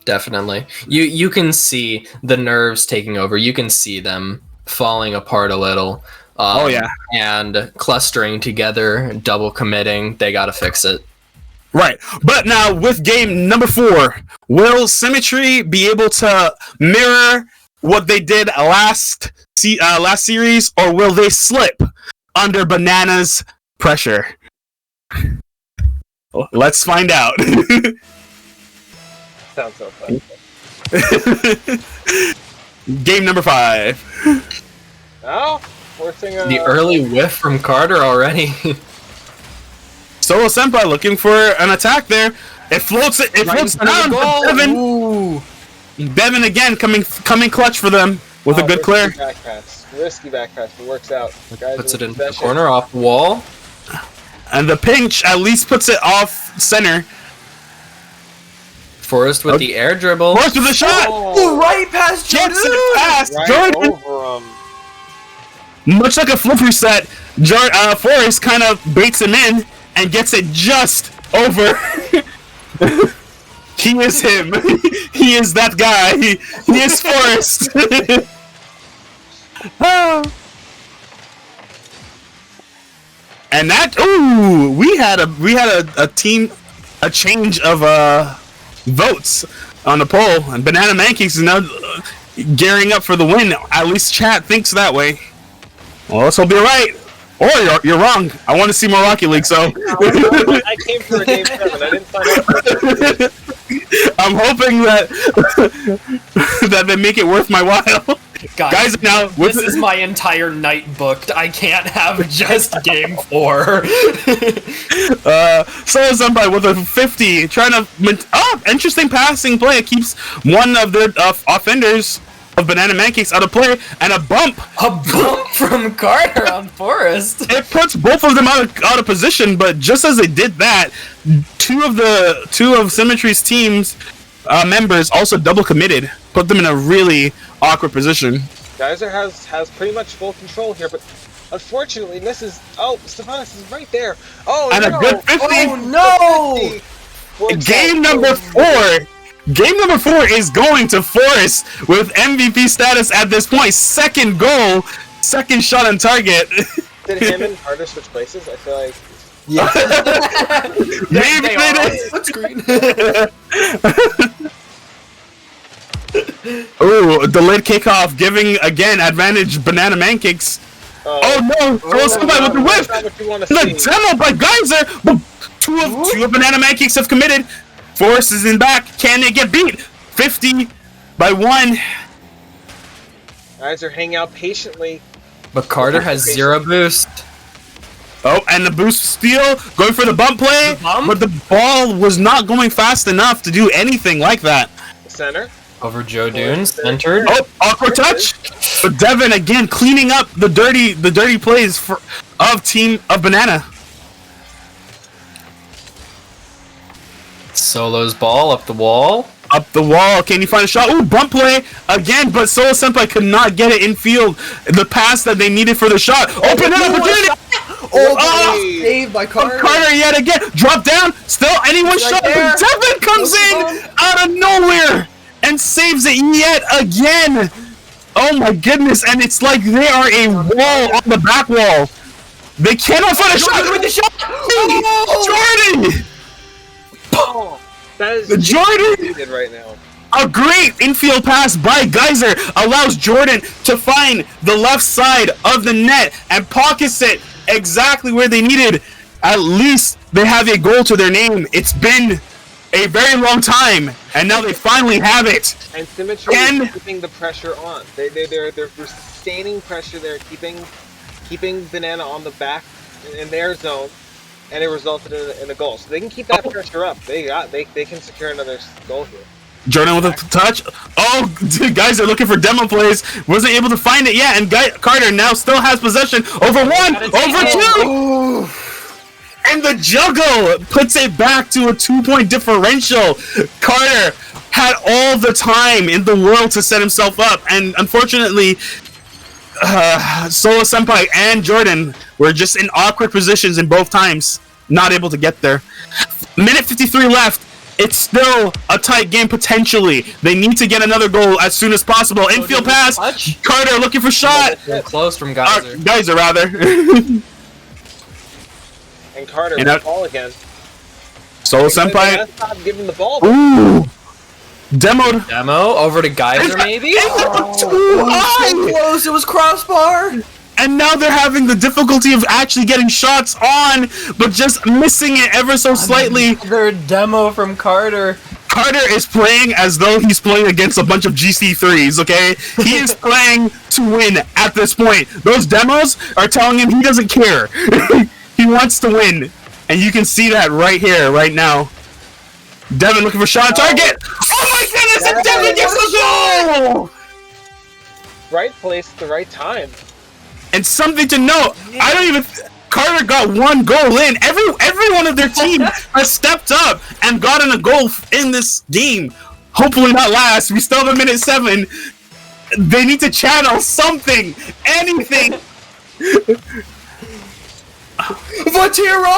Speaker 3: Definitely. You can see the nerves taking over. You can see them falling apart a little. And clustering together, double committing. They got to fix it.
Speaker 1: Right. But now with game number 4, will Symmetry be able to mirror what they did last series, or will they slip under Banana's pressure? Let's find out.
Speaker 4: Sounds so fun.
Speaker 1: Game number 5.
Speaker 4: Oh, forcing
Speaker 3: the early whiff from Carter already.
Speaker 1: Solo Senpai looking for an attack there. It floats down. Devon.
Speaker 3: Ooh.
Speaker 1: Devon again coming clutch for them with a good clear.
Speaker 4: Risky back pass, but works out.
Speaker 3: Puts it into the corner off wall.
Speaker 1: And the pinch at least puts it off center.
Speaker 3: Forrest with the air dribble.
Speaker 1: Forrest with the shot!
Speaker 3: Oh, right past Jordan!
Speaker 1: Gets it past Jordan!
Speaker 4: Over
Speaker 1: Much like a flip reset, Forrest kind of baits him in and gets it just over. He is him. He is that guy. He is Forrest. And that we had a team, a change of votes on the poll, and Banana Mancakes is now gearing up for the win. At least chat thinks that way. Well, let's hope you're right. Or you're wrong. I want to see more Rocket League, so...
Speaker 4: I came for a game 7. I didn't sign up for it.
Speaker 1: I'm hoping that they make it worth my while. Guys, now...
Speaker 3: This is my entire night booked. I can't have just game 4.
Speaker 1: Solo Senpai with a 50, trying to... interesting passing play. It keeps one of their offenders of Banana Mancakes out of play, and a bump
Speaker 3: From Carter on Forrest.
Speaker 1: it puts both of them out of position. But just as they did that, two of Symmetry's team's members also double committed, put them in a really awkward position.
Speaker 4: Geyser has pretty much full control here, but unfortunately misses. Oh, Stephanas is right there. Oh,
Speaker 1: And
Speaker 4: no.
Speaker 1: a good 50.
Speaker 3: Oh no!
Speaker 4: 50.
Speaker 1: Game number 4. Game number 4 is going to Forrest with MVP status at this point. Second goal, second shot on target.
Speaker 4: Did him and Carter switch places? I feel like.
Speaker 3: Yeah.
Speaker 1: Maybe
Speaker 3: They
Speaker 1: they
Speaker 3: are on
Speaker 1: did.
Speaker 3: split screen.
Speaker 1: Ooh, delayed kickoff, giving again advantage Banana Mancakes. Oh no! Throw somebody with the whip.
Speaker 4: That's not what you want to
Speaker 1: The
Speaker 4: see.
Speaker 1: demo by Geyser. But two of Banana Mancakes have committed. Forrest is in back. Can they get beat? 50 by 1.
Speaker 4: Geyser hang out patiently.
Speaker 3: But Carter has 0 boost.
Speaker 1: Oh, and the boost steal, going for the bump play, but the ball was not going fast enough to do anything like that.
Speaker 4: Center.
Speaker 3: Over Joe Dunes, entered.
Speaker 1: Oh, awkward touch, but Devon again cleaning up the dirty plays of Team of Banana.
Speaker 3: Solo's ball up the wall.
Speaker 1: Up the wall, can you find a shot? Ooh, bump play again, but Solo Senpai could not get it in field. The pass that they needed for the shot. Open it opportunity!
Speaker 3: Saved by Carter.
Speaker 1: Carter yet again, drop down, still anyone
Speaker 3: Right
Speaker 1: shot,
Speaker 3: there.
Speaker 1: but Devon comes in out of nowhere and saves it yet again. Oh my goodness, and it's like they are a wall on the back wall. They cannot find a shot with the shot. Jordan!
Speaker 4: Oh, that is
Speaker 1: Jordan!
Speaker 4: needed right now.
Speaker 1: A great infield pass by Geyser allows Jordan to find the left side of the net and pockets it exactly where they needed. At least they have a goal to their name. It's been a very long time, and now they finally have it.
Speaker 4: And Symmetry is keeping the pressure on. They're sustaining pressure. They're keeping Banana on the back in their zone, and it resulted in a goal. So they can keep that pressure up. They can secure another goal here.
Speaker 1: Jordan with a touch. Oh, dude, guys are looking for demo plays. Wasn't able to find it yet, and Carter now still has possession over 1, over 2. And the juggle puts it back to a 2-point differential. Carter had all the time in the world to set himself up, and unfortunately, Solo Senpai and Jordan were just in awkward positions in both times, not able to get there. Minute 53 left. It's still a tight game potentially. They need to get another goal as soon as possible. Infield pass. Carter looking for shot.
Speaker 3: Close from Geyser.
Speaker 1: Geyser rather.
Speaker 4: And Carter
Speaker 1: And
Speaker 4: with the ball again.
Speaker 1: Solo Senpai.
Speaker 4: Stop giving the ball.
Speaker 1: Ooh. Demoed.
Speaker 3: Demo over to Geyser maybe.
Speaker 1: Too high.
Speaker 3: Close. It was crossbar.
Speaker 1: And now they're having the difficulty of actually getting shots on, but just missing it ever so slightly.
Speaker 3: Another demo from Carter.
Speaker 1: Carter is playing as though he's playing against a bunch of GC3s, okay? He is playing to win at this point. Those demos are telling him he doesn't care. He wants to win. And you can see that right here, right now. Devon looking for shot on target. Oh my goodness, and Devon gets the goal!
Speaker 4: Right place at the right time.
Speaker 1: And something to note, I don't even... Carter got 1 goal in. Every one of their team has stepped up and gotten a goal in this game. Hopefully not last. We still have a minute 7. They need to channel something, anything.
Speaker 3: Vatira!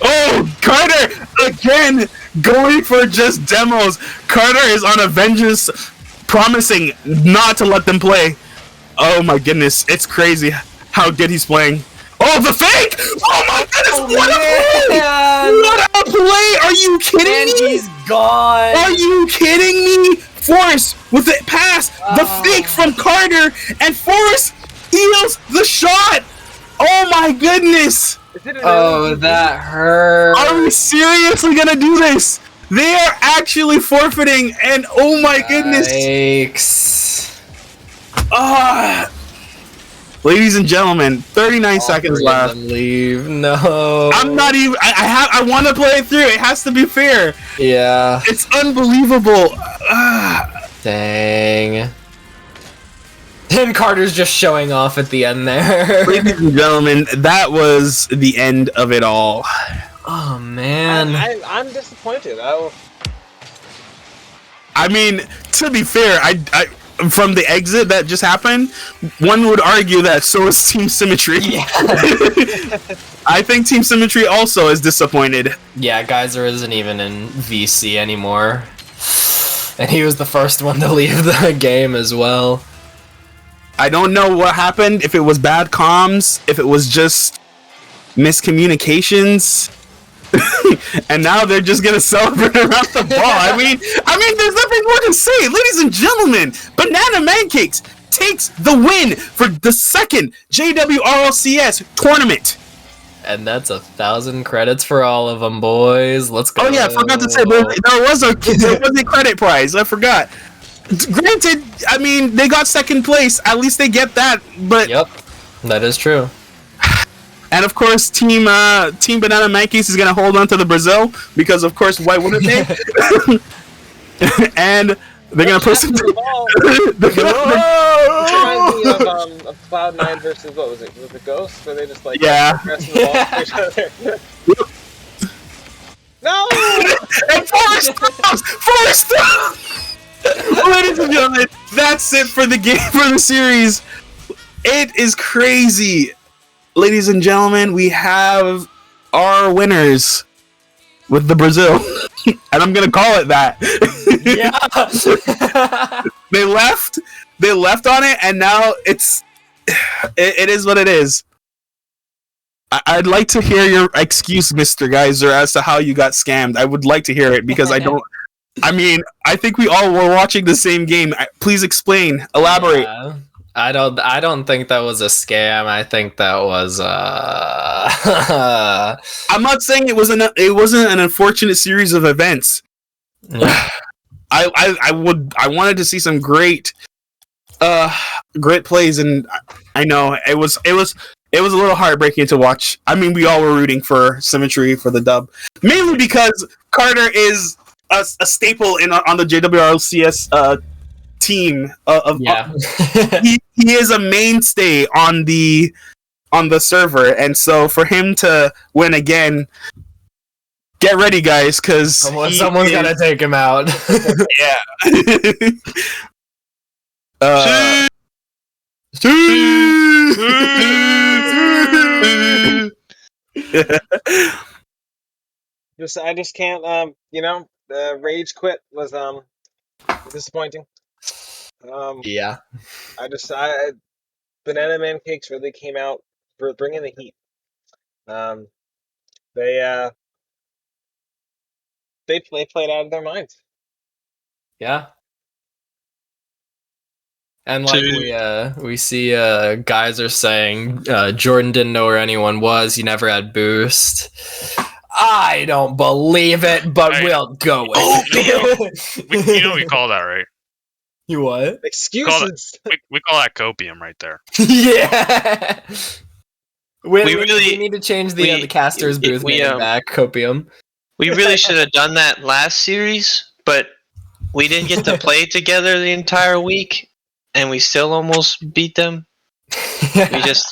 Speaker 1: Oh, Carter again going for just demos. Carter is on a vengeance promising not to let them play. Oh my goodness, it's crazy how good he's playing. Oh, the fake! Oh my goodness, what a play! What a play! Are you kidding me?
Speaker 3: He's gone.
Speaker 1: Are you kidding me? Forrest with the pass, the fake from Carter, and Forrest steals the shot! Oh my goodness!
Speaker 3: Oh, that hurt.
Speaker 1: Are we seriously gonna do this? They are actually forfeiting, and oh my goodness!
Speaker 3: Yikes.
Speaker 1: Ladies and gentlemen, 39 seconds left.
Speaker 3: Leave. No.
Speaker 1: I'm not even. I want to play it through. It has to be fair.
Speaker 3: Yeah.
Speaker 1: It's unbelievable.
Speaker 3: Dang. And Carter's just showing off at the end there.
Speaker 1: Ladies and gentlemen, that was the end of it all.
Speaker 3: Oh man.
Speaker 4: I'm disappointed.
Speaker 1: I mean, to be fair, I from the exit that just happened, one would argue that so is Team Symmetry.
Speaker 3: Yeah.
Speaker 1: I think Team Symmetry also is disappointed.
Speaker 3: Yeah, Geyser isn't even in VC anymore. And he was the first one to leave the game as well.
Speaker 1: I don't know what happened, if it was bad comms, if it was just miscommunications. And now they're just gonna celebrate around the ball. I mean, there's nothing more to say. Ladies and gentlemen, Banana Mancakes takes the win for the second JWRLCS tournament.
Speaker 3: And that's 1,000 credits for all of them, boys. Let's go.
Speaker 1: Oh yeah, I forgot to say there was a credit prize. I forgot. Granted, I mean they got second place. At least they get that. But
Speaker 3: yep, that is true.
Speaker 1: And of course, Team Banana Mancakes is gonna hold on to the Brazil because, of course, why wouldn't they? And they're gonna push it.
Speaker 4: Reminds me of Cloud9 versus what was it? Was it Ghost? Where they just like pressing the ball to each other. No!
Speaker 1: And Forrest stops! Ladies and gentlemen, that's it for the game, for the series. It is crazy. Ladies and gentlemen, we have our winners with the Brazil. And I'm gonna call it that.
Speaker 3: Yeah.
Speaker 1: They left on it, and now it is what it is. I'd like to hear your excuse, Mr. Geyser, as to how you got scammed. I would like to hear it because I think we all were watching the same game. Please explain, elaborate.
Speaker 3: Yeah. I don't think that was a scam. I think that was
Speaker 1: I'm not saying it wasn't an unfortunate series of events.
Speaker 3: Yeah.
Speaker 1: I wanted to see some great plays, and I know it was a little heartbreaking to watch. I mean, we all were rooting for Symmetry for the dub, mainly because Carter is a staple on the JWRLCS team. He is a mainstay on the server, and so for him to win again, get ready, guys, because
Speaker 3: someone's gotta take him out.
Speaker 1: Yeah.
Speaker 4: I just can't. The rage quit was disappointing.
Speaker 3: Yeah.
Speaker 4: Banana Mancakes really came out for bringing the heat. They played out of their minds.
Speaker 3: Yeah. And like we see guys are saying Jordan didn't know where anyone was. He never had boost. I don't believe it, but we'll go with it.
Speaker 6: We call that, right?
Speaker 3: You what?
Speaker 4: Excuses.
Speaker 6: We call that copium right there.
Speaker 3: Yeah. We need to change the caster's booth name back. Copium.
Speaker 7: We really should have done that last series, but we didn't get to play together the entire week, and we still almost beat them.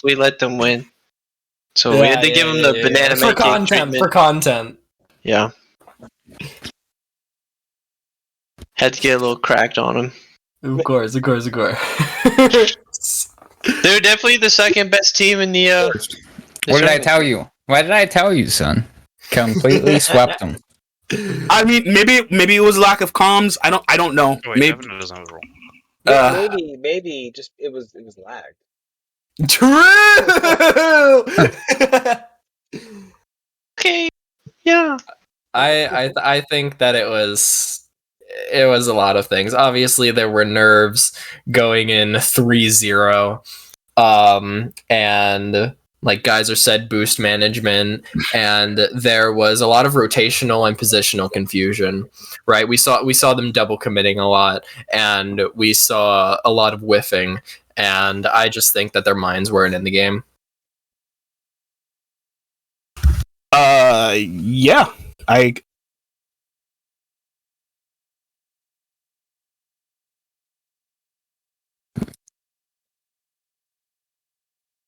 Speaker 7: We let them win. So we had to give them the banana mancake treatment.
Speaker 3: For content.
Speaker 7: Yeah. Had to get a little cracked on them.
Speaker 3: Of course.
Speaker 7: They're definitely the second best team in the.
Speaker 2: What did I tell you? What did I tell you, son? Completely swept them.
Speaker 1: I mean, maybe it was lack of comms. I don't know.
Speaker 6: Wait,
Speaker 1: maybe
Speaker 6: Devon doesn't have a role.
Speaker 4: Maybe just it was lagged.
Speaker 3: True.
Speaker 7: Okay. Yeah.
Speaker 3: I think that it was a lot of things. Obviously, there were nerves going in 3-0, and like Geyser said, boost management, and there was a lot of rotational and positional confusion. Right, we saw them double committing a lot, and we saw a lot of whiffing, and I just think that their minds weren't in the game.
Speaker 1: Yeah, I.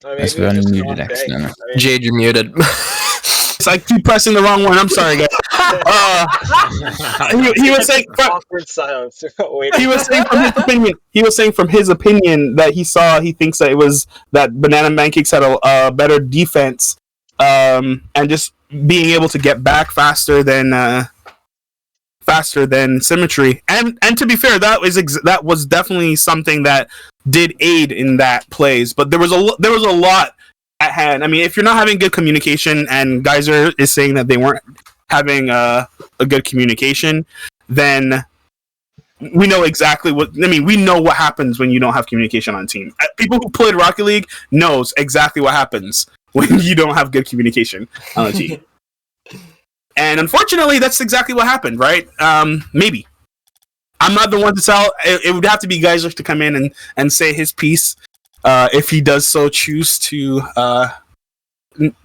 Speaker 2: That's unmuted, accidentally.
Speaker 3: Jade, you're muted.
Speaker 1: I keep pressing the wrong one. I'm sorry, guys. He was saying
Speaker 4: awkward silence.
Speaker 1: he was saying from his opinion. He was saying from his opinion that he thinks that it was that Banana Mancakes had a better defense, and just being able to get back faster than Symmetry. And to be fair, that was definitely something that did aid in that plays. But there was a lot at hand. I mean, if you're not having good communication, and Geyser is saying that they weren't having a good communication, then we know exactly what. I mean, we know what happens when you don't have communication on a team. People who played Rocket League knows exactly what happens when you don't have good communication on a team. And unfortunately, that's exactly what happened, right? Maybe. I'm not the one to tell. It would have to be Geyser to come in and say his piece, if he does so choose to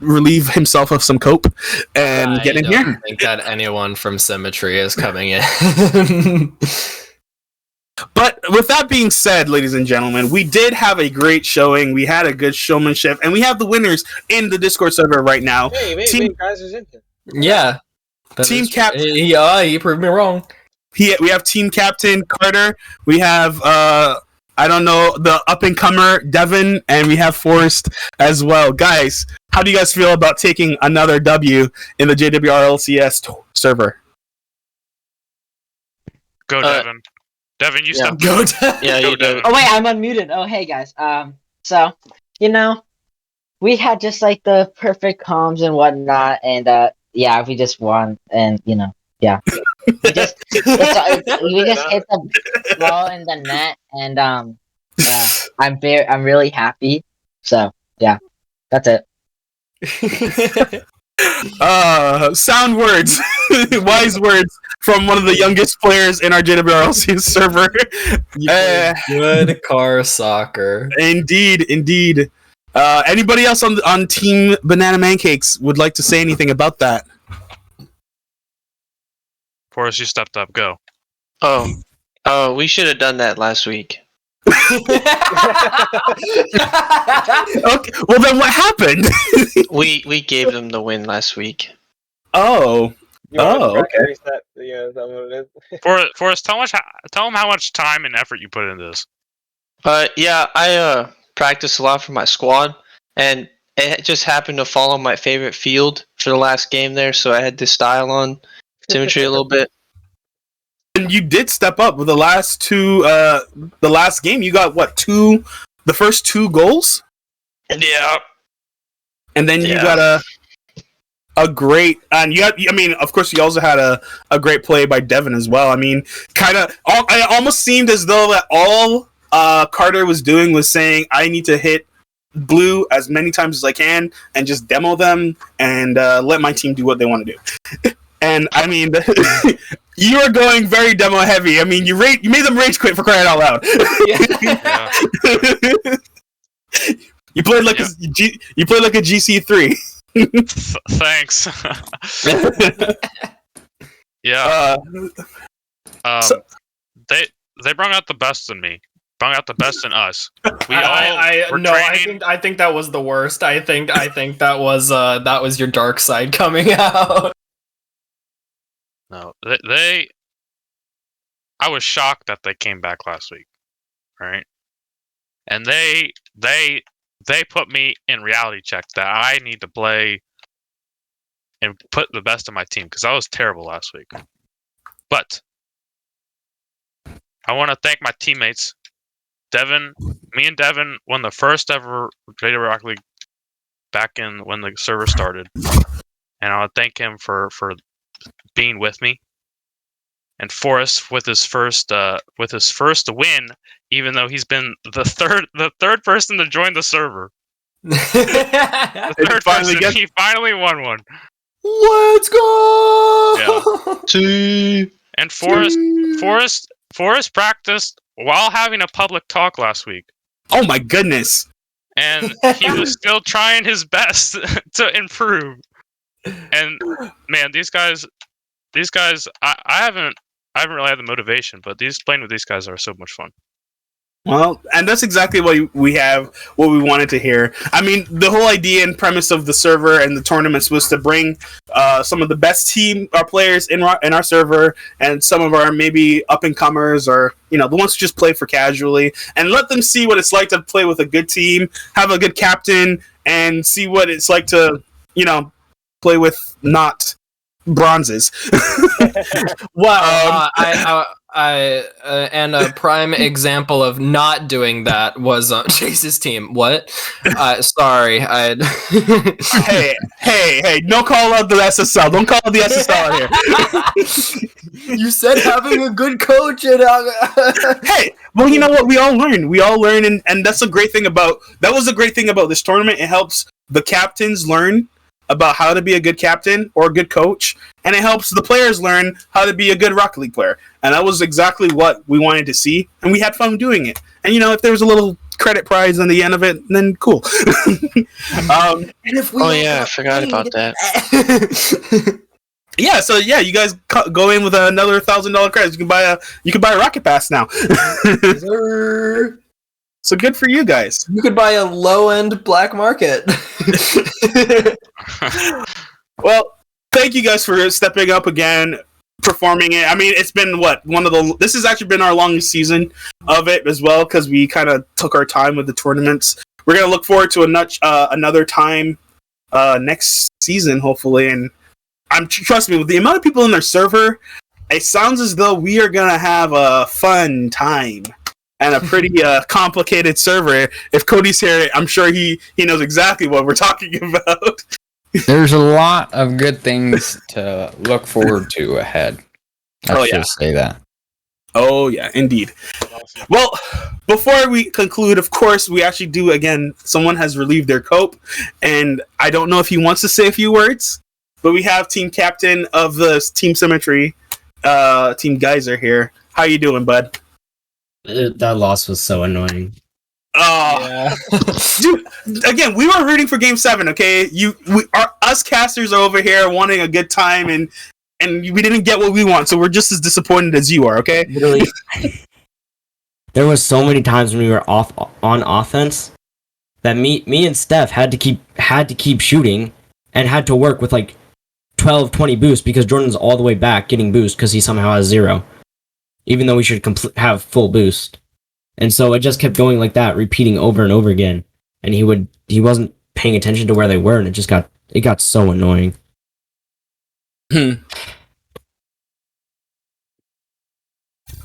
Speaker 1: relieve himself of some cope and get in here. I
Speaker 3: don't think that anyone from Symmetry is coming in.
Speaker 1: But with that being said, ladies and gentlemen, we did have a great showing. We had a good showmanship, and we have the winners in the Discord server right now.
Speaker 4: Hey, Geyser's in here.
Speaker 3: Yeah.
Speaker 1: Team captain.
Speaker 3: He proved me wrong.
Speaker 1: We have team captain Carter. We have I don't know, the up and comer Devon, and we have Forrest as well. Guys, how do you guys feel about taking another W in the JWRLCS server?
Speaker 6: Go Devon. Devon, you step.
Speaker 3: Go
Speaker 7: Yeah, you do.
Speaker 8: Oh wait, I'm unmuted. Oh hey guys. So we had just like the perfect comms and whatnot, and we just won, and we just hit the ball in the net, and I'm really happy. So yeah, that's it.
Speaker 1: Sound words, wise words from one of the youngest players in our JWRLCS server.
Speaker 3: Good car soccer.
Speaker 1: Indeed. Anybody else on Team Banana Mancakes would like to say anything about that?
Speaker 6: Forrest, you stepped up. Go.
Speaker 7: Oh, we should have done that last week.
Speaker 1: Okay, well then what happened?
Speaker 7: we gave them the win last week.
Speaker 1: Okay.
Speaker 4: Is that what it is?
Speaker 6: Forrest, tell them how much time and effort you put into this.
Speaker 7: I practiced a lot for my squad, and it just happened to fall on my favorite field for the last game there, so I had to style on Symmetry a little bit.
Speaker 1: And you did step up with the last two. The last game, you got what? The first 2 goals.
Speaker 7: Yeah.
Speaker 1: And then you got a great, and you had, I mean, of course, you also had a great play by Devon as well. I mean, it almost seemed as though that all Carter was doing was saying, I need to hit blue as many times as I can and just demo them and let my team do what they want to do. And I mean, you are going very demo heavy. I mean, you made them rage quit, for crying out loud.
Speaker 6: Yeah.
Speaker 1: You played like a GC3.
Speaker 6: Thanks. They brought out the best in me. Brought out the best in us.
Speaker 3: I think that was the worst. I think that was your dark side coming out.
Speaker 6: No, I was shocked that they came back last week, right? And they put me in reality check that I need to play and put the best of my team because I was terrible last week. But I want to thank my teammates me and Devon won the first ever JWRLCS Rocket League back in when the server started, and I want to thank him for being with me. And Forrest with his first win, even though he's been the third person to join the server. The third person, he finally won one.
Speaker 3: Let's go!
Speaker 6: Yeah. And Forrest practiced while having a public talk last week.
Speaker 1: Oh my goodness!
Speaker 6: And he was still trying his best to improve. And man, these guys, I haven't really had the motivation, but playing with these guys are so much fun.
Speaker 1: Well, and that's exactly what we wanted to hear. I mean, the whole idea and premise of the server and the tournaments was to bring some of the best players in our server and some of our maybe up and comers, or the ones who just play for casually, and let them see what it's like to play with a good team, have a good captain, and see what it's like to play with not bronzes.
Speaker 3: Well, and a prime example of not doing that was Chase's team. What? Sorry,
Speaker 1: Hey! Don't call out the SSL. Don't call out the SSL here.
Speaker 3: You said having a good coach and
Speaker 1: Hey, well, you know what? We all learn, and that's a great thing about. That was a great thing about this tournament. It helps the captains learn about how to be a good captain or a good coach, and it helps the players learn how to be a good Rocket League player. And that was exactly what we wanted to see, and we had fun doing it. And if there was a little credit prize on the end of it, then cool.
Speaker 7: I forgot about that.
Speaker 1: Yeah, so you guys go in with another $1,000 credit. You can buy a Rocket Pass now. So good for you guys.
Speaker 3: You could buy a low-end black market.
Speaker 1: Well, thank you guys for stepping up again, performing it. I mean, it's been this has actually been our longest season of it as well, because we kind of took our time with the tournaments. We're going to look forward to another time next season, hopefully. And trust me, with the amount of people in their server, it sounds as though we are going to have a fun time. And a pretty complicated server. If Cody's here, I'm sure he knows exactly what we're talking about.
Speaker 2: There's a lot of good things to look forward to ahead. Let's just say that.
Speaker 1: Oh, yeah, indeed. Well, before we conclude, of course, we actually do, again, someone has relieved their cope, and I don't know if he wants to say a few words, but we have team captain of the Team Symmetry, Team Geyser here. How you doing, bud?
Speaker 9: That loss was so annoying.
Speaker 1: Oh, yeah. Dude! Again, we were rooting for Game 7. Okay, us casters are over here wanting a good time, and we didn't get what we want, so we're just as disappointed as you are. Okay.
Speaker 9: Literally, there was so many times when we were on offense that me and Steph had to keep shooting and had to work with like 12, 20 boosts because Jordan's all the way back getting boost because he somehow has 0. Even though we should have full boost. And so it just kept going like that, repeating over and over again. And he wasn't paying attention to where they were, and it got so annoying.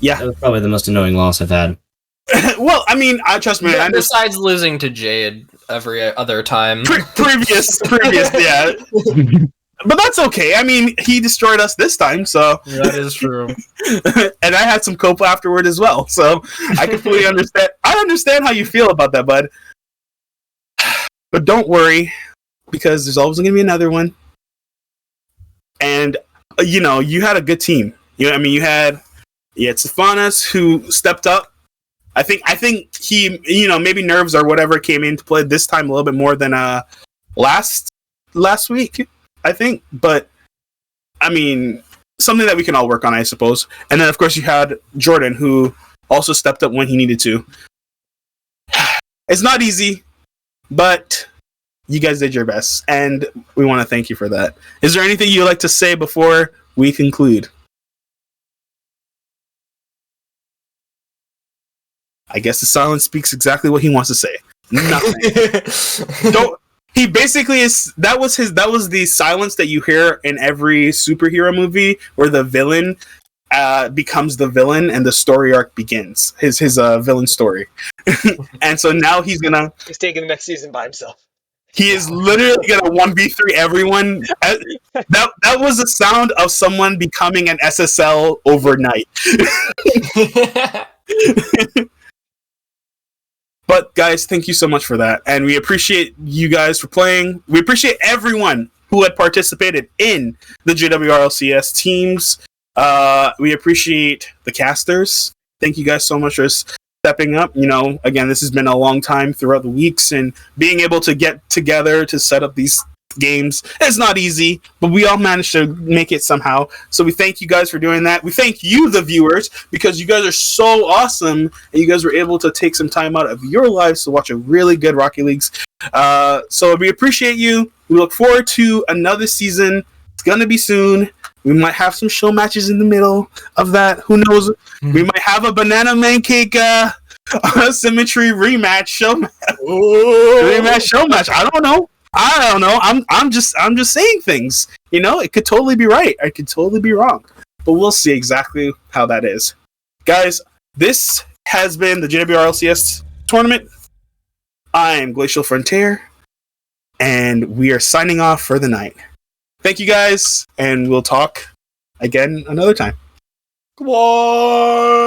Speaker 1: Yeah.
Speaker 9: That was probably the most annoying loss I've had.
Speaker 1: Well, I mean, trust me.
Speaker 3: Besides losing to Jade every other time.
Speaker 1: Previous, yeah. But that's okay. I mean, he destroyed us this time, so...
Speaker 3: That is true.
Speaker 1: And I had some cope afterward as well, so I completely understand. I understand how you feel about that, bud. But don't worry, because there's always going to be another one. And, you had a good team. You had Stephanas, who stepped up. I think he, maybe nerves or whatever came into play this time a little bit more than last week. I think, but I mean, something that we can all work on, I suppose. And then, of course, you had Jordan, who also stepped up when he needed to. It's not easy, but you guys did your best, and we want to thank you for that. Is there anything you'd like to say before we conclude? I guess the silence speaks exactly what he wants to say. Nothing. Don't. He basically is. That was the silence that you hear in every superhero movie where the villain becomes the villain, and the story arc begins. His villain story, and so now he's
Speaker 4: taking the next season by himself.
Speaker 1: He is literally gonna 1v3 everyone. That was the sound of someone becoming an SSL overnight. But guys, thank you so much for that, and we appreciate you guys for playing. We appreciate everyone who had participated in the JWRLCS teams. We appreciate the casters. Thank you guys so much for stepping up. You know, again, this has been a long time throughout the weeks, and being able to get together to set up these games is not easy, but we all managed to make it somehow. So we thank you guys for doing that. We thank you, the viewers, because you guys are so awesome, and you guys were able to take some time out of your lives to watch a really good Rocket Leagues. So we appreciate you. We look forward to another season. It's gonna be soon. We might have some show matches in the middle of that. Who knows? We might have a Banana Mancake Symmetry rematch show match. Rematch show match. I don't know. I'm just saying things. You know, it could totally be right. I could totally be wrong. But we'll see exactly how that is. Guys, this has been the JWRLCS tournament. I am Glacial Frontier, and we are signing off for the night. Thank you guys, and we'll talk again another time. Goodbye!